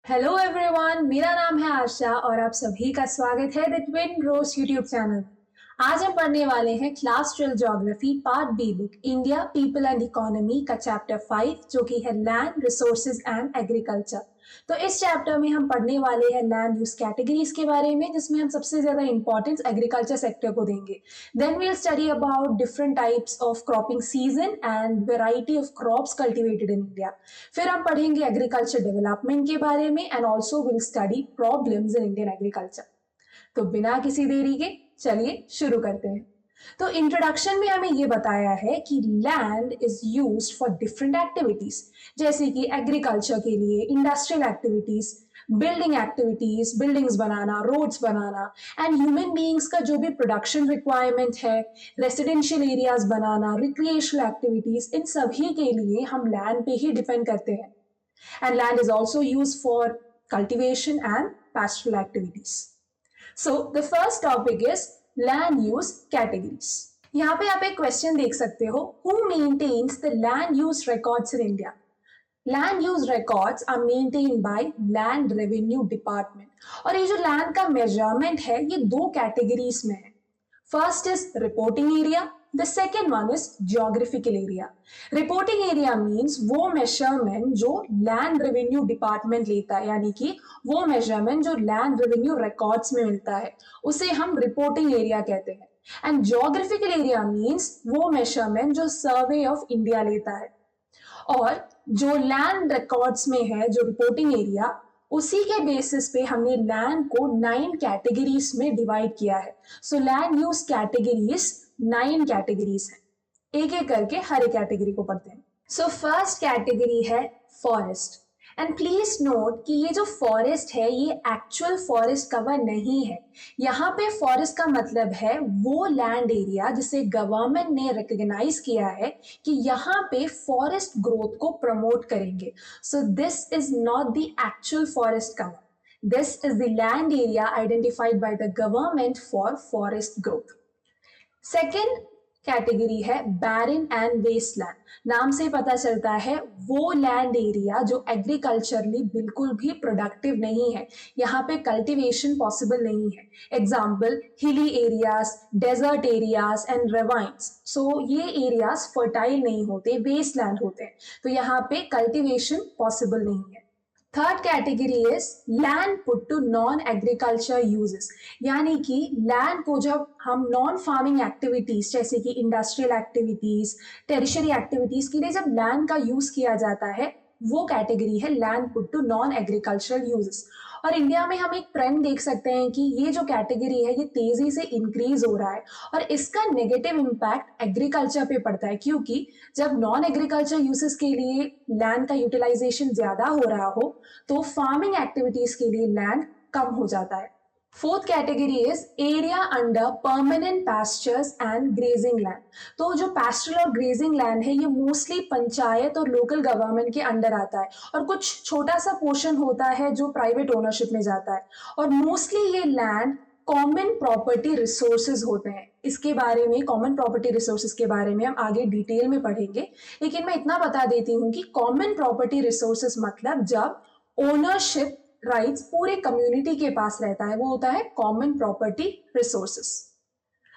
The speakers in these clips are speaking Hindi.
हेलो एवरीवन, मेरा नाम है आशा और आप सभी का स्वागत है the Twin Rose YouTube channel. आज हम पढ़ने वाले हैं class 12 geography part B book India people and economy का चैप्टर 5 जो कि है लैंड रिसोर्सेज एंड एग्रीकल्चर। तो इस चैप्टर में हम पढ़ने वाले हैं लैंड यूज कैटेगरीज के बारे में, जिसमें हम सबसे ज्यादा इंपॉर्टेंस एग्रीकल्चर सेक्टर को देंगे। Then we'll study about different types of cropping season and variety of crops cultivated in India. फिर हम पढ़ेंगे एग्रीकल्चर डेवलपमेंट के बारे में and also will study problems in Indian agriculture. तो बिना किसी देरी के चलिए शुरू करते हैं। तो इंट्रोडक्शन में हमें ये बताया है कि land is used for different activities, जैसे कि एग्रीकल्चर के लिए industrial activities, building activities, buildings बनाना, रोड्स बनाना एंड ह्यूमन बीइंग्स का जो भी प्रोडक्शन रिक्वायरमेंट है, रेसिडेंशियल एरियाज बनाना, रिक्रिएशनल एक्टिविटीज, इन सभी के लिए हम लैंड पे ही डिपेंड करते हैं। And land is also use for cultivation and pastoral activities. So the first topic is land use categories. यहाँ पे आप एक क्वेश्चन देख सकते हो, who maintains the land use records in India? Land use records are maintained by Land Revenue Department. और ये जो लैंड का मेजरमेंट है ये दो कैटेगरीज में है। First is reporting area, the second one is geographical area. Reporting area means वो measurement जो land revenue department लेता है, यानी कि वो measurement जो land revenue records में मिलता है उसे हम reporting area कहते हैं। And geographical area means वो measurement जो survey of India लेता है। और जो लैंड रिकॉर्ड्स में है जो रिपोर्टिंग एरिया, उसी के बेसिस पे हमने लैंड को 9 कैटेगरीज में डिवाइड किया है। So land use categories 9 categories हैं। एक एक करके हर एक कैटेगरी को पढ़ते हैं। सो फर्स्ट कैटेगरी है फॉरेस्ट। एंड प्लीज नोट कि ये जो फॉरेस्ट है ये एक्चुअल फॉरेस्ट कवर नहीं है। यहाँ पे फॉरेस्ट का मतलब है वो लैंड एरिया जिसे गवर्नमेंट ने रिकॉग्नाइज किया है कि यहाँ पे फॉरेस्ट ग्रोथ को प्रमोट करेंगे। So this is not the actual forest cover, this is the land area identified by the government for forest growth. Second category है बैरन एंड वेस्टलैंड। नाम से पता चलता है वो लैंड एरिया जो एग्रीकल्चरली बिल्कुल भी प्रोडक्टिव नहीं है, यहाँ पे कल्टीवेशन पॉसिबल नहीं है। Example hilly areas, desert areas and ravines. So ये एरियाज फर्टाइल नहीं होते, वेस्टलैंड होते हैं, तो यहाँ पे कल्टीवेशन पॉसिबल नहीं है। Third category is land put to non agriculture uses, यानी कि लैंड को जब हम नॉन फार्मिंग एक्टिविटीज जैसे कि इंडस्ट्रियल एक्टिविटीज, टेरिशरी एक्टिविटीज के लिए जब लैंड का यूज किया जाता है, वो कैटेगरी है land put to non agricultural uses. और इंडिया में हम एक ट्रेंड देख सकते हैं कि ये जो कैटेगरी है ये तेजी से इंक्रीज हो रहा है और इसका नेगेटिव इम्पैक्ट एग्रीकल्चर पे पड़ता है, क्योंकि जब नॉन एग्रीकल्चर यूसेस के लिए लैंड का यूटिलाइजेशन ज्यादा हो रहा हो तो फार्मिंग एक्टिविटीज के लिए लैंड कम हो जाता है। Fourth category is area under permanent pastures and grazing land. तो जो पास्चरल और ग्रेजिंग लैंड है ये मोस्टली पंचायत और लोकल गवर्नमेंट के अंडर आता है और कुछ छोटा सा पोर्शन होता है जो प्राइवेट ओनरशिप में जाता है। और मोस्टली ये लैंड कॉमन प्रॉपर्टी रिसोर्सेज होते हैं। इसके बारे में, कॉमन प्रॉपर्टी रिसोर्सेज के बारे में हम आगे डिटेल में पढ़ेंगे, लेकिन मैं इतना बता देती हूँ कि कॉमन प्रॉपर्टी रिसोर्सेज मतलब जब ओनरशिप राइट्स पूरे कम्युनिटी के पास रहता है, वो होता है common property resources.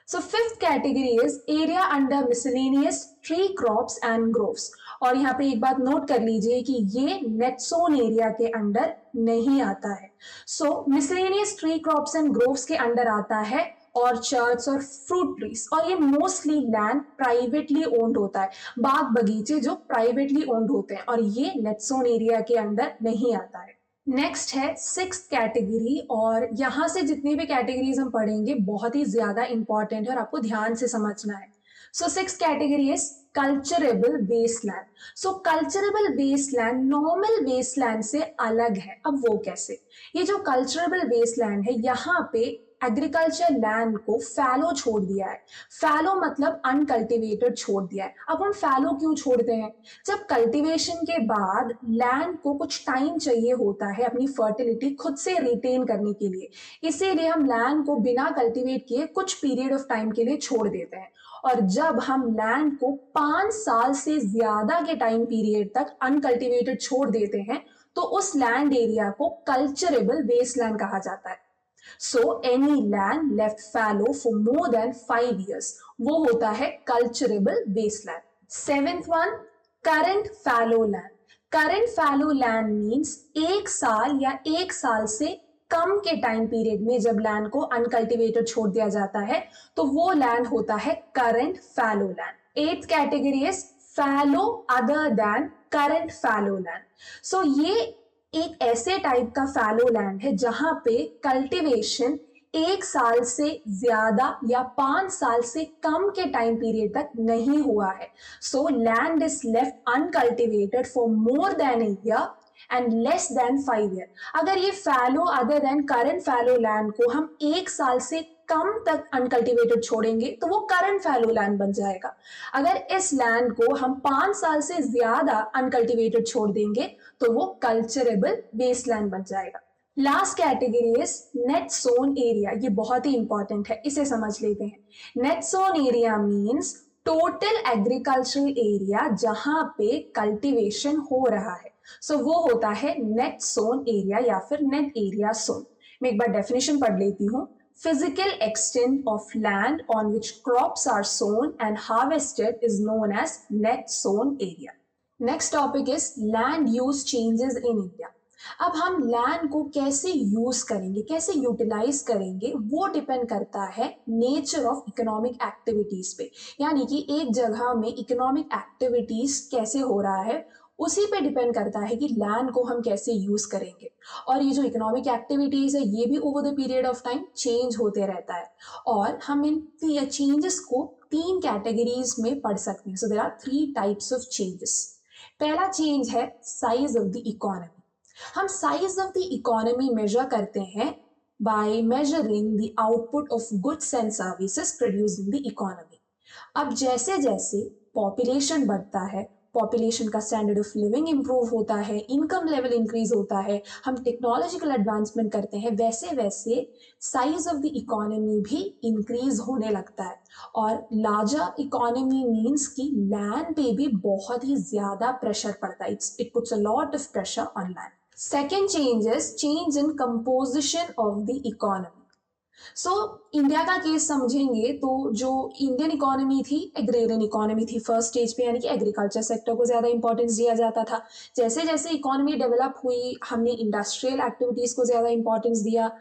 So fifth category is area under miscellaneous tree crops and groves. और यहाँ पे एक बात नोट कर लीजिए कि ये नेट सोन एरिया के अंडर नहीं आता है। So miscellaneous tree crops and groves के अंडर आता है ऑर्चर्ड्स और फ्रूट ट्रीज, और ये मोस्टली लैंड प्राइवेटली ओन्ड होता है, बाग बगीचे जो प्राइवेटली ओन्ड होते हैं, और ये नेट सोन एरिया के अंडर नहीं आता है। नेक्स्ट है सिक्स्थ कैटेगरी, और यहां से जितनी भी कैटेगरीज हम पढ़ेंगे बहुत ही ज्यादा इंपॉर्टेंट है और आपको ध्यान से समझना है। So sixth category is culturable wasteland. So culturable wasteland normal wasteland से अलग है। अब वो कैसे? ये जो कल्चरेबल वेस्टलैंड है यहाँ पे एग्रीकल्चर लैंड को फैलो छोड़ दिया है। फैलो मतलब अनकल्टिवेटेड छोड़ दिया है। अब हम फैलो क्यों छोड़ते हैं? जब कल्टीवेशन के बाद लैंड को कुछ टाइम चाहिए होता है अपनी फर्टिलिटी खुद से रिटेन करने के लिए, इसीलिए हम लैंड को बिना कल्टीवेट किए कुछ पीरियड ऑफ टाइम के लिए छोड़ देते हैं। और जब हम लैंड को 5 साल से ज्यादा के टाइम पीरियड तक अनकल्टिवेटेड छोड़ देते हैं तो उस लैंड एरिया को कल्चरेबल वेस्टलैंड कहा जाता है। So any land left fallow for more than 5 years, वो होता है culturable wasteland. Seventh one, current fallow land. Current fallow land means एक साल या एक साल से कम के टाइम पीरियड में जब लैंड को अनकल्टिवेटेड छोड़ दिया जाता है तो वो लैंड होता है current fallow land. Eighth category is fallow other than current fallow land. So ये एक ऐसे टाइप का फैलो लैंड है जहां पे कल्टीवेशन एक साल से ज्यादा या 5 साल से कम के टाइम पीरियड तक नहीं हुआ है। So land is left uncultivated for more than a year and less than 5 years। अगर ये fallow other than current fallow land को हम एक साल से कम तक अनकल्टिवेटेड छोड़ेंगे तो वो करंट फैलो लैंड बन जाएगा। अगर इस लैंड को हम 5 साल से ज्यादा अनकल्टिवेटेड छोड़ देंगे तो वो कल्चरेबल वेस्टलैंड बन जाएगा। Last category is net sown area. ये बहुत ही इंपॉर्टेंट है, इसे समझ लेते हैं। Net sown area means total agricultural area जहां पे कल्टीवेशन हो रहा है। सो वो होता है नेट सोन एरिया या फिर नेट एरिया सोन। मैं एक बार डेफिनेशन पढ़ लेती हूँ। Physical extent of land on which crops are sown and harvested is known as net sown area. Next topic is land use changes in India. अब हम लैंड को कैसे यूज करेंगे, कैसे यूटिलाइज करेंगे, वो डिपेंड करता है नेचर ऑफ इकोनॉमिक एक्टिविटीज पे। यानी कि एक जगह में इकोनॉमिक एक्टिविटीज कैसे हो रहा है उसी पे डिपेंड करता है कि लैंड को हम कैसे यूज करेंगे। और ये जो इकोनॉमिक एक्टिविटीज है ये भी over the period of time change होते रहता है और हम इन चेंजेस को 3 कैटेगरीज में पढ़ सकते हैं। So there are 3 types of changes. पहला चेंज है साइज ऑफ द इकोनॉमी। हम size of the economy measure करते हैं by measuring the output of goods and services produced in the economy. अब जैसे जैसे पॉपुलेशन बढ़ता है, पॉपुलेशन का स्टैंडर्ड ऑफ लिविंग इंप्रूव होता है, इनकम लेवल इंक्रीज होता है, हम टेक्नोलॉजिकल एडवांसमेंट करते हैं, वैसे वैसे साइज ऑफ द इकोनॉमी भी इंक्रीज होने लगता है। और लार्जर इकोनॉमी मीन्स कि लैंड पे भी बहुत ही ज्यादा प्रेशर पड़ता है। It puts a lot of pressure on land. Second change is change in composition of the economy. So India का केस समझेंगे तो जो इंडियन इकोनॉमी थी एग्रेरियन इकोनॉमी थी फर्स्ट स्टेज पे, यानी कि एग्रीकल्चर सेक्टर को ज़्यादा इंपॉर्टेंस दिया जाता था। जैसे जैसे इकोनॉमी डेवलप हुई हमने इंडस्ट्रियल एक्टिविटीज़ को ज़्यादा इंपॉर्टेंस दिया,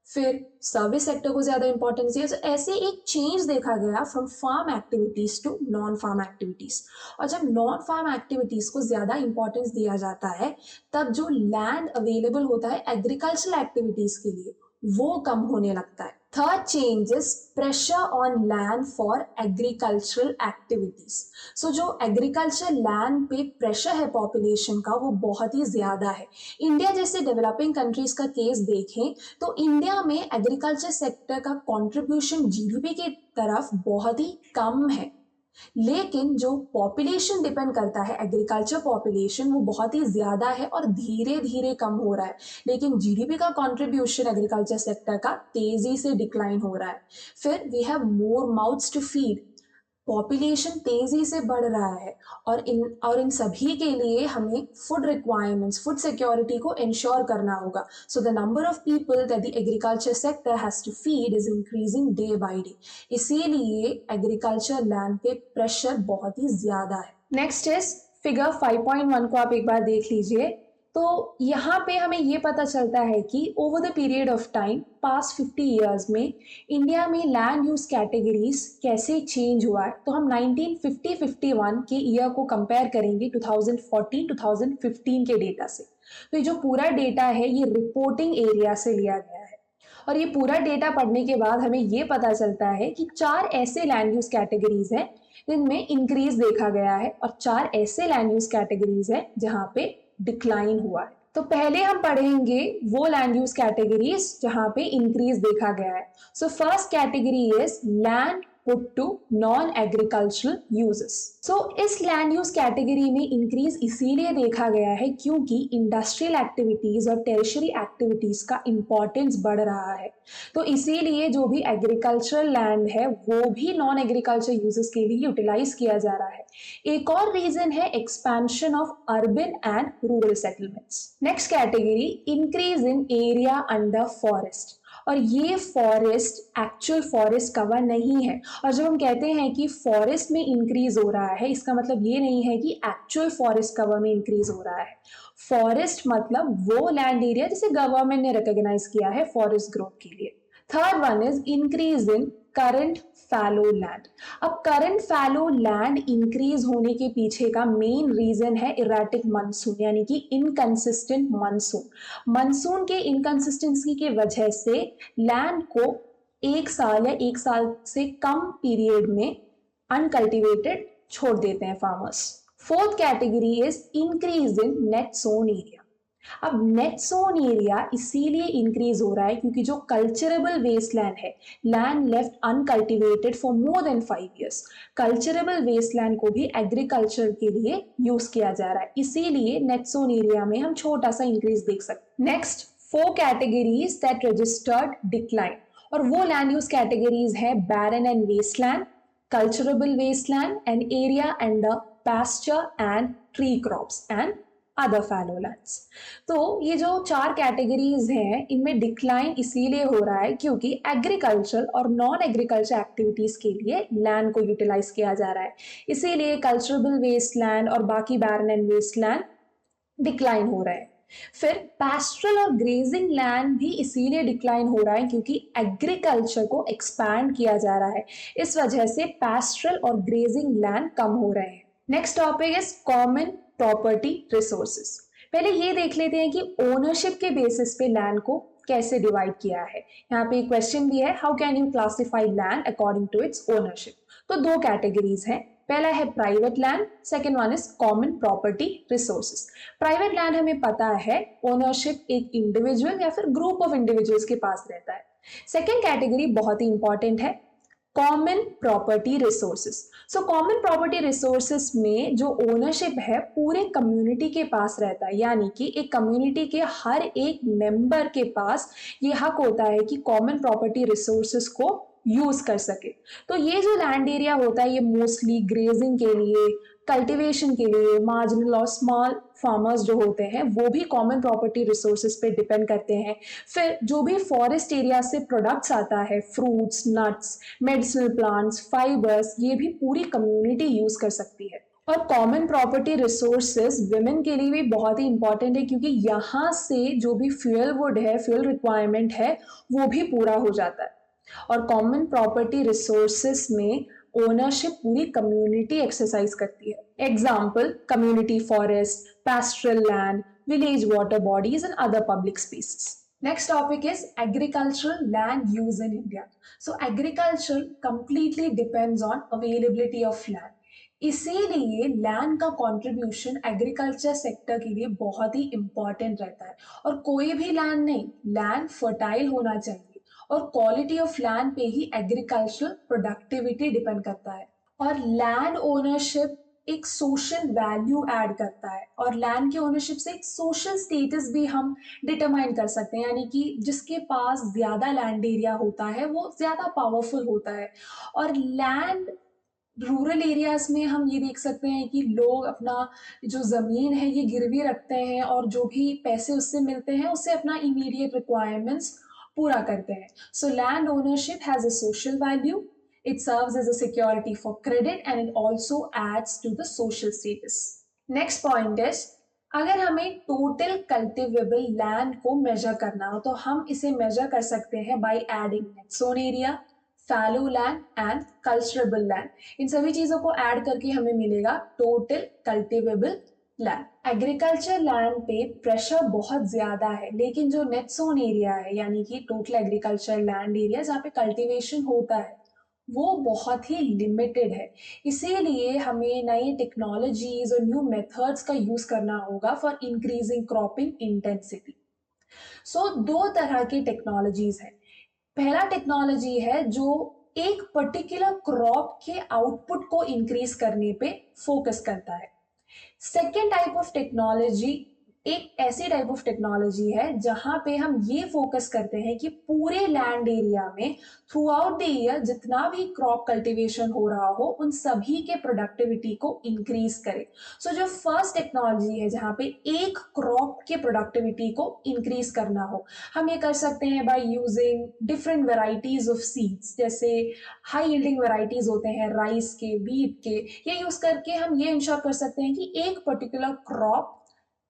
फिर सर्विस सेक्टर को ज़्यादा इंपॉर्टेंस दिया। तो ऐसे एक चेंज देखा गया from farm activities to non farm activities. और जब नॉन फार्म एक्टिविटीज़ को ज़्यादा इंपॉर्टेंस दिया जाता है तब जो लैंड अवेलेबल होता है एग्रीकल्चरल एक्टिविटीज़ के लिए वो कम होने लगता है। Third change is pressure on land for agricultural activities. So जो एग्रीकल्चर लैंड पे प्रेशर है पॉपुलेशन का वो बहुत ही ज्यादा है। इंडिया जैसे डेवलपिंग कंट्रीज का केस देखें तो इंडिया में एग्रीकल्चर सेक्टर का कंट्रीब्यूशन जीडीपी की तरफ बहुत ही कम है, लेकिन जो पॉपुलेशन डिपेंड करता है एग्रीकल्चर पॉपुलेशन वो बहुत ही ज्यादा है और धीरे धीरे कम हो रहा है। लेकिन जीडीपी का कंट्रीब्यूशन एग्रीकल्चर सेक्टर का तेजी से डिक्लाइन हो रहा है। फिर we have more mouths to feed. Population तेजी से बढ़ रहा है और इन सभी के लिए हमें फूड रिक्वायरमेंट्स, फूड सिक्योरिटी को इंश्योर करना होगा। So the number of people that the agriculture sector has to feed is increasing day by day. इसीलिए एग्रीकल्चर लैंड पे प्रेशर बहुत ही ज्यादा है। नेक्स्ट इज फिगर 5.1 को आप एक बार देख लीजिए। तो यहाँ पे हमें ये पता चलता है कि over the period of time past 50 years में इंडिया में लैंड यूज कैटेगरीज कैसे चेंज हुआ है। तो हम 1950-51 के ईयर को कंपेयर करेंगे 2014-2015 के डेटा से। तो ये जो पूरा डेटा है ये रिपोर्टिंग एरिया से लिया गया है और ये पूरा डेटा पढ़ने के बाद हमें ये पता चलता है कि 4 ऐसे लैंड यूज कैटेगरीज हैं जिनमें इंक्रीज देखा गया है और 4 ऐसे लैंड यूज कैटेगरीज हैं जहाँ पे डिक्लाइन हुआ है। तो पहले हम पढ़ेंगे वो लैंड यूज कैटेगरीज जहां पे इंक्रीज देखा गया है। So first category is land put to non-agricultural uses. So इस लैंड यूज कैटेगरी में इंक्रीज इसीलिए देखा गया है क्योंकि इंडस्ट्रियल एक्टिविटीज और टेरिशरी एक्टिविटीज का इंपॉर्टेंस बढ़ रहा है, तो इसीलिए जो भी एग्रीकल्चरल लैंड है वो भी नॉन एग्रीकल्चर यूजेस के लिए यूटिलाइज किया जा रहा है। एक और रीजन है expansion of urban and rural settlements. Next category, increase in area under forest. और ये फॉरेस्ट एक्चुअल फॉरेस्ट कवर नहीं है, और जब हम कहते हैं कि फॉरेस्ट में इंक्रीज हो रहा है इसका मतलब ये नहीं है कि एक्चुअल फॉरेस्ट कवर में इंक्रीज हो रहा है। फॉरेस्ट मतलब वो लैंड एरिया जिसे गवर्नमेंट ने रिकॉग्नाइज किया है फॉरेस्ट ग्रोथ के लिए। Third one is increase in current fallow land. अब करंट फैलो लैंड इंक्रीज होने के पीछे का मेन रीजन है इरेटिक मानसून, यानी कि इनकंसिस्टेंट मानसून। मानसून के इनकंसिस्टेंसी की वजह से लैंड को एक साल या एक साल से कम पीरियड में अनकल्टिवेटेड छोड़ देते हैं farmers. Fourth category is increase in net sown area. अब नेट सोन एरिया इसीलिए इंक्रीज हो रहा है क्योंकि जो कल्चरेबल वेस्टलैंड है, land left uncultivated for more than 5 years, culturable wasteland को भी एग्रीकल्चर के लिए यूज किया जा रहा है, इसीलिए नेट सोन एरिया में हम छोटा सा इंक्रीज देख सकते हैं। Next 4 categories that registered decline, और वो लैंड यूज कैटेगरीज है barren and wasteland, culturable wasteland and area under pasture and tree crops and other fallow lands. तो ये जो 4 कैटेगरीज हैं इनमें डिक्लाइन इसीलिए हो रहा है क्योंकि एग्रीकल्चर और नॉन एग्रीकल्चर एक्टिविटीज के लिए लैंड को यूटिलाइज किया जा रहा है, इसीलिए कल्चरेबल वेस्ट लैंड और बाकी बैरन एंड वेस्ट लैंड डिक्लाइन हो रहा है। फिर पैस्ट्रल और ग्रेजिंग लैंड भी इसीलिए डिक्लाइन हो रहा है क्योंकि एग्रीकल्चर को एक्सपैंड किया जा रहा है, इस वजह से पैस्ट्रल और ग्रेजिंग लैंड कम हो रहे हैं। Next topic is common property resources. पहले ये देख लेते हैं कि ओनरशिप के बेसिस पे लैंड को कैसे डिवाइड किया है। यहाँ पे क्वेश्चन भी है, how can you classify land according to its ownership. तो 2 कैटेगरीज हैं, पहला है private land, second one is common property resources. Private land हमें पता है ओनरशिप एक इंडिविजुअल या फिर ग्रुप ऑफ इंडिविजुअल्स के पास रहता है। सेकेंड कैटेगरी बहुत ही इंपॉर्टेंट है, common property resources. So common property resources में जो ओनरशिप है पूरे कम्युनिटी के पास रहता है, यानी कि एक कम्युनिटी के हर एक मेंबर के पास ये हक होता है कि कॉमन प्रॉपर्टी रिसोर्सेस को यूज कर सके। तो ये जो लैंड एरिया होता है ये मोस्टली ग्रेजिंग के लिए, कल्टीवेशन के लिए, मार्जिनल और स्मॉल फार्मर्स जो होते हैं वो भी कॉमन प्रॉपर्टी रिसोर्सेज पे डिपेंड करते हैं। फिर जो भी फॉरेस्ट एरिया से प्रोडक्ट्स आता है, fruits, nuts, medicinal plants, fibres, ये भी पूरी कम्युनिटी यूज कर सकती है। और कॉमन प्रॉपर्टी रिसोर्सेज विमेन के लिए भी बहुत ही इंपॉर्टेंट है क्योंकि यहाँ से जो भी फ्यूल वुड है, फ्यूल रिक्वायरमेंट है, वो भी पूरा हो जाता है। और कॉमन प्रॉपर्टी रिसोर्सेस में ओनरशिप पूरी कम्युनिटी एक्सरसाइज करती है। Example, community forest, pastoral land, village water bodies and other public spaces. Next topic is agricultural land use in India. So agriculture completely depends on availability of land. इसीलिए लैंड का कंट्रीब्यूशन एग्रीकल्चर सेक्टर के लिए बहुत ही इंपॉर्टेंट रहता है। और कोई भी लैंड नहीं, लैंड फर्टाइल होना चाहिए, और क्वालिटी ऑफ लैंड पे ही एग्रीकल्चरल प्रोडक्टिविटी डिपेंड करता है। और लैंड ओनरशिप एक सोशल वैल्यू ऐड करता है, और लैंड की ओनरशिप से एक सोशल स्टेटस भी हम डिटरमाइन कर सकते हैं, यानी कि जिसके पास ज्यादा लैंड एरिया होता है वो ज्यादा पावरफुल होता है। और लैंड रूरल एरियाज में हम ये देख सकते हैं कि लोग अपना जो ज़मीन है ये गिरवी रखते हैं और जो भी पैसे उससे मिलते हैं उससे अपना इमीडिएट रिक्वायरमेंट्स पूरा करते हैं। So land ownership has a social value, it serves as a security for credit and it also adds to the social status. Next point is, अगर हमें टोटल कल्टिवेबल लैंड को मेजर करना हो तो हम इसे मेजर कर सकते हैं by adding net sown area, fallow land and culturable land. इन सभी चीजों को ऐड करके हमें मिलेगा total cultivable land. Agriculture land पे प्रेशर बहुत ज्यादा है, लेकिन जो नेट सोन एरिया है यानी कि टोटल एग्रीकल्चर लैंड एरिया जहाँ पे कल्टीवेशन होता है वो बहुत ही लिमिटेड है। इसीलिए हमें नई टेक्नोलॉजीज और न्यू मेथड्स का यूज करना होगा फॉर इंक्रीजिंग क्रॉपिंग इंटेंसिटी। सो 2 तरह की टेक्नोलॉजीज है। पहला टेक्नोलॉजी है जो एक पर्टिकुलर क्रॉप के आउटपुट को इंक्रीज करने पे फोकस करता है। सेकेंड टाइप ऑफ टेक्नोलॉजी एक ऐसी टाइप ऑफ टेक्नोलॉजी है जहां पे हम ये फोकस करते हैं कि पूरे लैंड एरिया में थ्रू आउट द ईयर जितना भी क्रॉप कल्टीवेशन हो रहा हो उन सभी के प्रोडक्टिविटी को इंक्रीज करे। सो जो फर्स्ट टेक्नोलॉजी है जहां पे एक क्रॉप के प्रोडक्टिविटी को इंक्रीज करना हो, हम ये कर सकते हैं by using different varieties of seeds, जैसे हाई यील्डिंग वेराइटीज होते हैं राइस के, व्हीट के, ये यूज करके हम ये इंश्योर कर सकते हैं कि एक पर्टिकुलर क्रॉप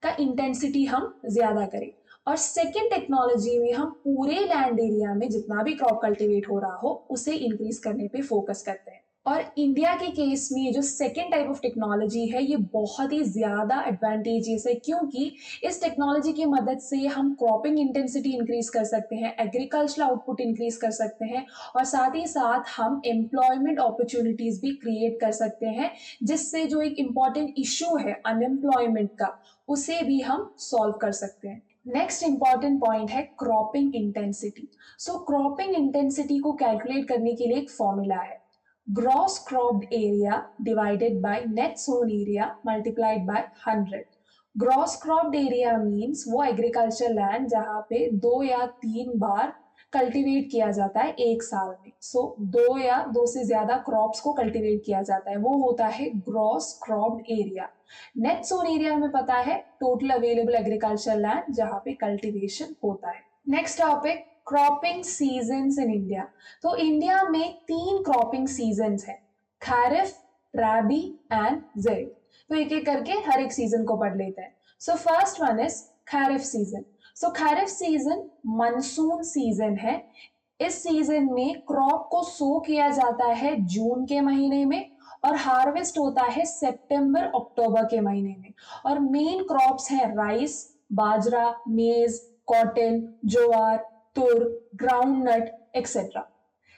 का इंटेंसिटी हम ज्यादा करें। और सेकेंड टेक्नोलॉजी में हम पूरे लैंड एरिया में जितना भी क्रॉप कल्टीवेट हो रहा हो उसे इंक्रीज करने पे फोकस करते हैं। और इंडिया के केस में जो सेकेंड टाइप ऑफ टेक्नोलॉजी है ये बहुत ही ज्यादा एडवांटेजियस है, क्योंकि इस टेक्नोलॉजी की मदद से हम क्रॉपिंग इंटेंसिटी इंक्रीज कर सकते हैं, एग्रीकल्चरल आउटपुट इंक्रीज कर सकते हैं, और साथ ही साथ हम एम्प्लॉयमेंट अपॉर्चुनिटीज भी क्रिएट कर सकते हैं, जिससे जो एक इम्पॉर्टेंट इशू है अनएम्प्लॉयमेंट का उसे भी हम सॉल्व कर सकते हैं। नेक्स्ट इंपॉर्टेंट पॉइंट है क्रॉपिंग इंटेंसिटी। सो क्रॉपिंग इंटेंसिटी को कैलकुलेट करने के लिए एक फॉर्मूला है, gross cropped area divided by net sown area multiplied by 100। Gross cropped area means वो एग्रीकल्चर लैंड जहां पे 2 या 3 बार कल्टीवेट किया जाता है एक साल में। सो 2 या 2 से ज्यादा क्रॉप्स को कल्टीवेट किया जाता है, वो होता है gross cropped area. Net sown area हमें पता है टोटल अवेलेबल एग्रीकल्चर लैंड जहां पे कल्टीवेशन होता है। Next topic, cropping seasons in India. तो इंडिया में 3 क्रॉपिंग सीजन्स हैं, खरीफ, राबी एंड ज़ैद। तो एक एक करके हर एक सीजन को पढ़ लेते हैं। So first one is kharif season. So kharif season monsoon season है। इस सीजन में क्रॉप को सो किया जाता है जून के महीने में और हार्वेस्ट होता है सितंबर अक्टूबर के महीने में। और मेन क्रॉप्स हैं rice, bajra, maize, cotton, jowar, tur, groundnut etcetera.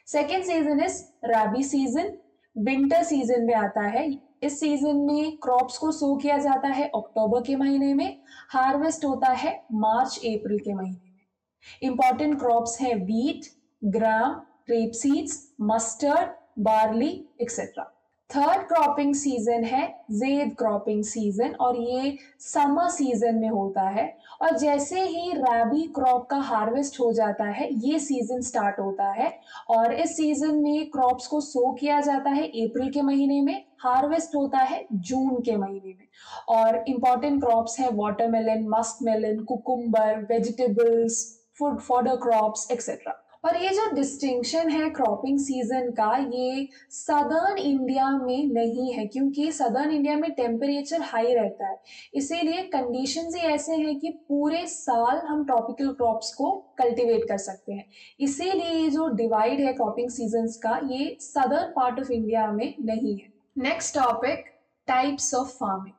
Second season is rabi season, winter season में आता है। इस सीजन में क्रॉप्स को सो किया जाता है अक्टूबर के महीने में, हार्वेस्ट होता है मार्च अप्रैल के महीने में। इंपॉर्टेंट क्रॉप्स हैं wheat, gram, rapeseeds, mustard, barley etcetera. Third cropping season है ज़ैद क्रॉपिंग सीजन, और ये समर सीजन में होता है। और जैसे ही राबी क्रॉप का हार्वेस्ट हो जाता है ये सीजन स्टार्ट होता है, और इस सीजन में क्रॉप्स को सो किया जाता है अप्रैल के महीने में, हार्वेस्ट होता है जून के महीने में। और इंपॉर्टेंट क्रॉप्स हैं watermelon, musk melon, cucumber, vegetables, food fodder crops etcetera. और ये जो डिस्टिंक्शन है क्रॉपिंग सीजन का, ये सदर्न इंडिया में नहीं है, क्योंकि सदर्न इंडिया में टेम्परेचर हाई रहता है, इसीलिए कंडीशंस ही ऐसे हैं कि पूरे साल हम ट्रॉपिकल क्रॉप्स को कल्टीवेट कर सकते हैं। इसीलिए ये जो डिवाइड है क्रॉपिंग सीजन्स का, ये सदर्न पार्ट ऑफ इंडिया में नहीं है। Next topic, types of farming.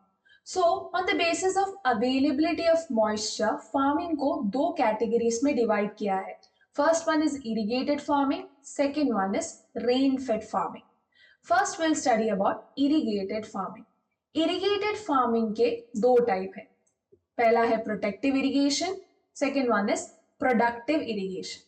So on the basis of availability of moisture, farming को 2 कैटेगरीज में डिवाइड किया है। First one is irrigated farming, second one is rain-fed farming. First we'll study about irrigated farming. Irrigated farming के 2 टाइप हैं। पहला है protective irrigation, second one is productive irrigation.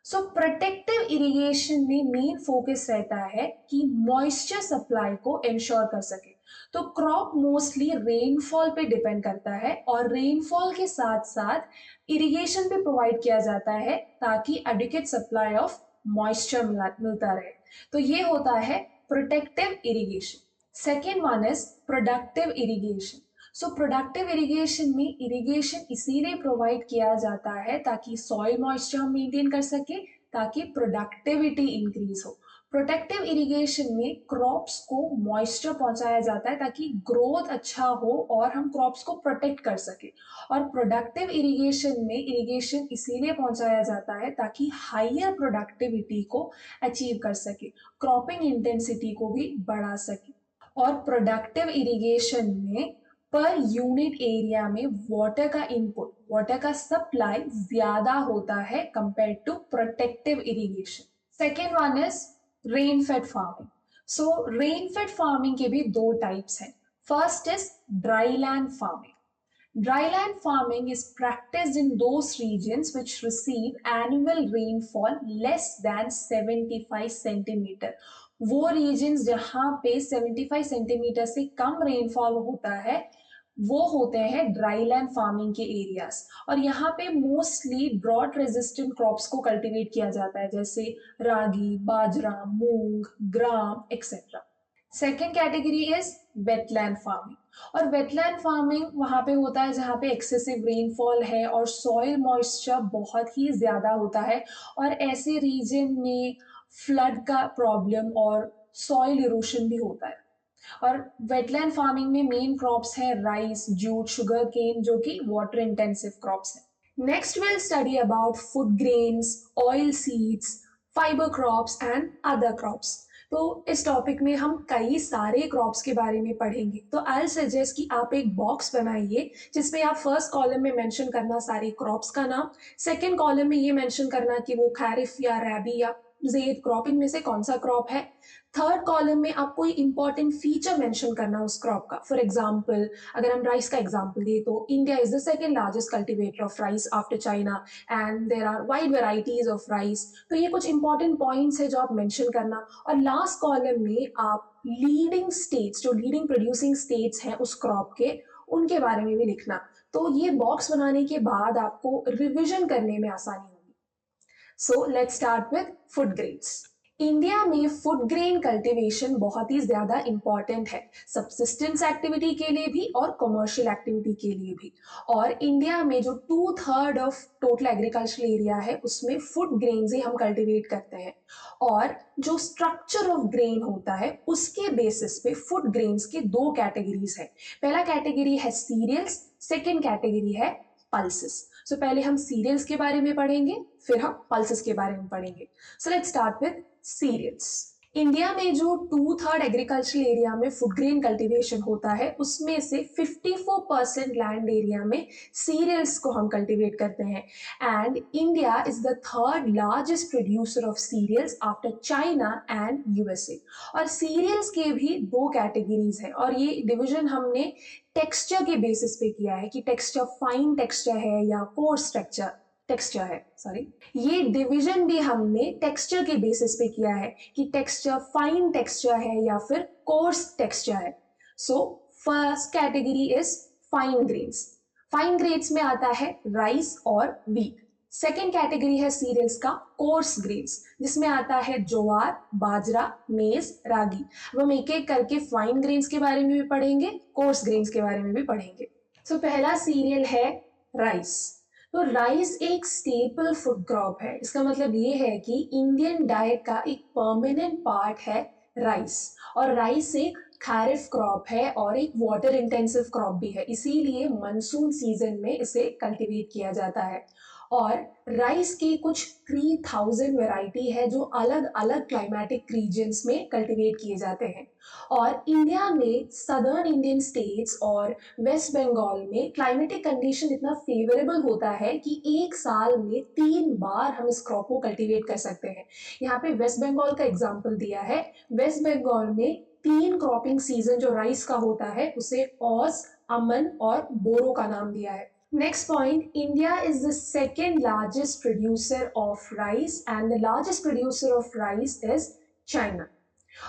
So protective irrigation में मेन फोकस रहता है कि मॉइस्चर सप्लाई को इंश्योर कर सके। तो क्रॉप मोस्टली रेनफॉल पे डिपेंड करता है, और रेनफॉल के साथ साथ इरिगेशन भी प्रोवाइड किया जाता है ताकि एडिक्वेट सप्लाई ऑफ मॉइस्चर मिलता रहे। तो ये होता है protective irrigation. Second one is productive irrigation. So productive irrigation में इरिगेशन इसीलिए प्रोवाइड किया जाता है ताकि सॉइल मॉइस्चर हम मेंटेन कर सके, ताकि प्रोडक्टिविटी इंक्रीज हो। प्रोटेक्टिव इरिगेशन में क्रॉप्स को मॉइस्चर पहुंचाया जाता है ताकि ग्रोथ अच्छा हो और हम क्रॉप्स को प्रोटेक्ट कर सके। और प्रोडक्टिव इरिगेशन में इरिगेशन इसीलिए पहुंचाया जाता है ताकि हायर प्रोडक्टिविटी को अचीव कर सके, क्रॉपिंग इंटेंसिटी को भी बढ़ा सके। और प्रोडक्टिव इरिगेशन में पर यूनिट एरिया में वाटर का इनपुट, वाटर का सप्लाई ज्यादा होता है compare to protective irrigation. Second one is rain fed farming. So rain fed farming के भी 2 टाइप्स हैं। First is dry land farming. Dryland farming is practiced in those regions which receive annual rainfall less than 75 centimetre. वो रीजन्स जहां पे 75 सेंटीमीटर से कम रेनफॉल होता है वो होते हैं ड्राईलैंड फार्मिंग के एरियाज। और यहाँ पे मोस्टली ड्रॉट रेजिस्टेंट क्रॉप्स को कल्टीवेट किया जाता है, जैसे ragi, bajra, moong, gram etcetera. Second category is wetland farming. और वेटलैंड फार्मिंग वहां पे होता है जहाँ पे एक्सेसिव रेनफॉल है और सॉइल मॉइस्चर बहुत ही ज्यादा होता है, और ऐसे रीजन में फ्लड का प्रॉब्लम और सॉइल इरोशन भी होता है। और वेटलैंड फार्मिंग में मेन क्रॉप्स है राइस, जूट, शुगर केन, जो कि वाटर इंटेंसिव क्रॉप्स है। Next will study about food grains, oil seeds, fibre crops and other crops. तो इस टॉपिक में हम कई सारे क्रॉप्स के बारे में पढ़ेंगे। तो आई सजेस्ट कि आप एक बॉक्स बनाइए जिसमें आप फर्स्ट कॉलम में मेंशन करना सारे क्रॉप्स का नाम, सेकंड कॉलम में ये मेंशन करना कि वो खैरिफ या रैबी या जेद क्रॉप इनमें से कौन सा क्रॉप है। थर्ड कॉलम में आप कोई इंपॉर्टेंट फीचर मेंशन करना उस क्रॉप का। फॉर एग्जांपल अगर हम राइस का एग्जांपल दें तो India is the second largest cultivator of rice after China and there are wide varieties of rice. तो ये कुछ इंपॉर्टेंट पॉइंट्स है जो आप मेंशन करना। और लास्ट कॉलम में आप लीडिंग स्टेट्स, जो लीडिंग प्रोड्यूसिंग स्टेट्स हैं उस क्रॉप के, उनके बारे में भी लिखना। तो ये बॉक्स बनाने के बाद आपको रिविजन करने में आसानी होगी। सो let's start with food grains. India में फूड ग्रेन कल्टीवेशन बहुत ही ज्यादा इंपॉर्टेंट है, सब्सिस्टेंस एक्टिविटी के लिए भी और कमर्शियल एक्टिविटी के लिए भी। और इंडिया में जो 2/3 ऑफ टोटल एग्रीकल्चरल एरिया है उसमें फूड ग्रेन्स ही हम कल्टीवेट करते हैं। और जो स्ट्रक्चर ऑफ ग्रेन होता है उसके बेसिस पे फूड ग्रेन्स के दो कैटेगरीज है। पहला कैटेगरी है सीरियल्स, सेकेंड कैटेगरी है पल्सेस। सो पहले हम सीरियल्स के बारे में पढ़ेंगे, फिर हम पल्सेस के बारे में पढ़ेंगे। So let's start with cereals. India में जो 2/3 एग्रीकल्चरल एरिया में फूड ग्रेन कल्टीवेशन होता है उसमें से 54% लैंड एरिया में सीरियल्स को हम कल्टीवेट करते हैं। And India is the third largest producer of cereals after China and USA. और सीरियल्स के भी दो कैटेगरीज हैं और ये डिवीजन हमने टेक्सचर के बेसिस पे किया है कि टेक्सचर फाइन टेक्सचर है या कोर्स टेक्सचर है, सॉरी। ये डिवीजन भी हमने टेक्सचर के बेसिस पे किया है कि टेक्सचर फाइन टेक्सचर है या फिर कोर्स टेक्सचर है। So first category is fine grains. Fine grains में आता है राइस और व्हीट। सेकेंड कैटेगरी है सीरियल्स का कोर्स ग्रेन्स, जिसमें आता है ज्वार, बाजरा, मेज, रागी। अब हम एक एक करके फाइन ग्रेन्स के बारे में भी पढ़ेंगे, कोर्स ग्रेन्स के बारे में भी पढ़ेंगे। सो पहला सीरियल है राइस। तो राइस एक स्टेपल फूड क्रॉप है। इसका मतलब ये है कि इंडियन डाइट का एक परमानेंट पार्ट है राइस। और राइस एक खैरिफ क्रॉप है और एक वाटर इंटेंसिव क्रॉप भी है, इसीलिए मानसून सीजन में इसे कल्टीवेट किया जाता है। और राइस की कुछ 3000 वैरायटी है जो अलग अलग क्लाइमेटिक रीजन्स में कल्टीवेट किए जाते हैं। और इंडिया में सदर्न इंडियन स्टेट्स और वेस्ट बंगाल में क्लाइमेटिक कंडीशन इतना फेवरेबल होता है कि एक साल में 3 बार हम इस क्रॉप को कल्टीवेट कर सकते हैं। यहाँ पे वेस्ट बंगाल का एग्जाम्पल दिया है। वेस्ट बंगाल में 3 क्रॉपिंग सीजन जो राइस का होता है उसे औस, अमन और बोरो का नाम दिया है। Next point, India is the second largest producer of rice and the largest producer of rice is China.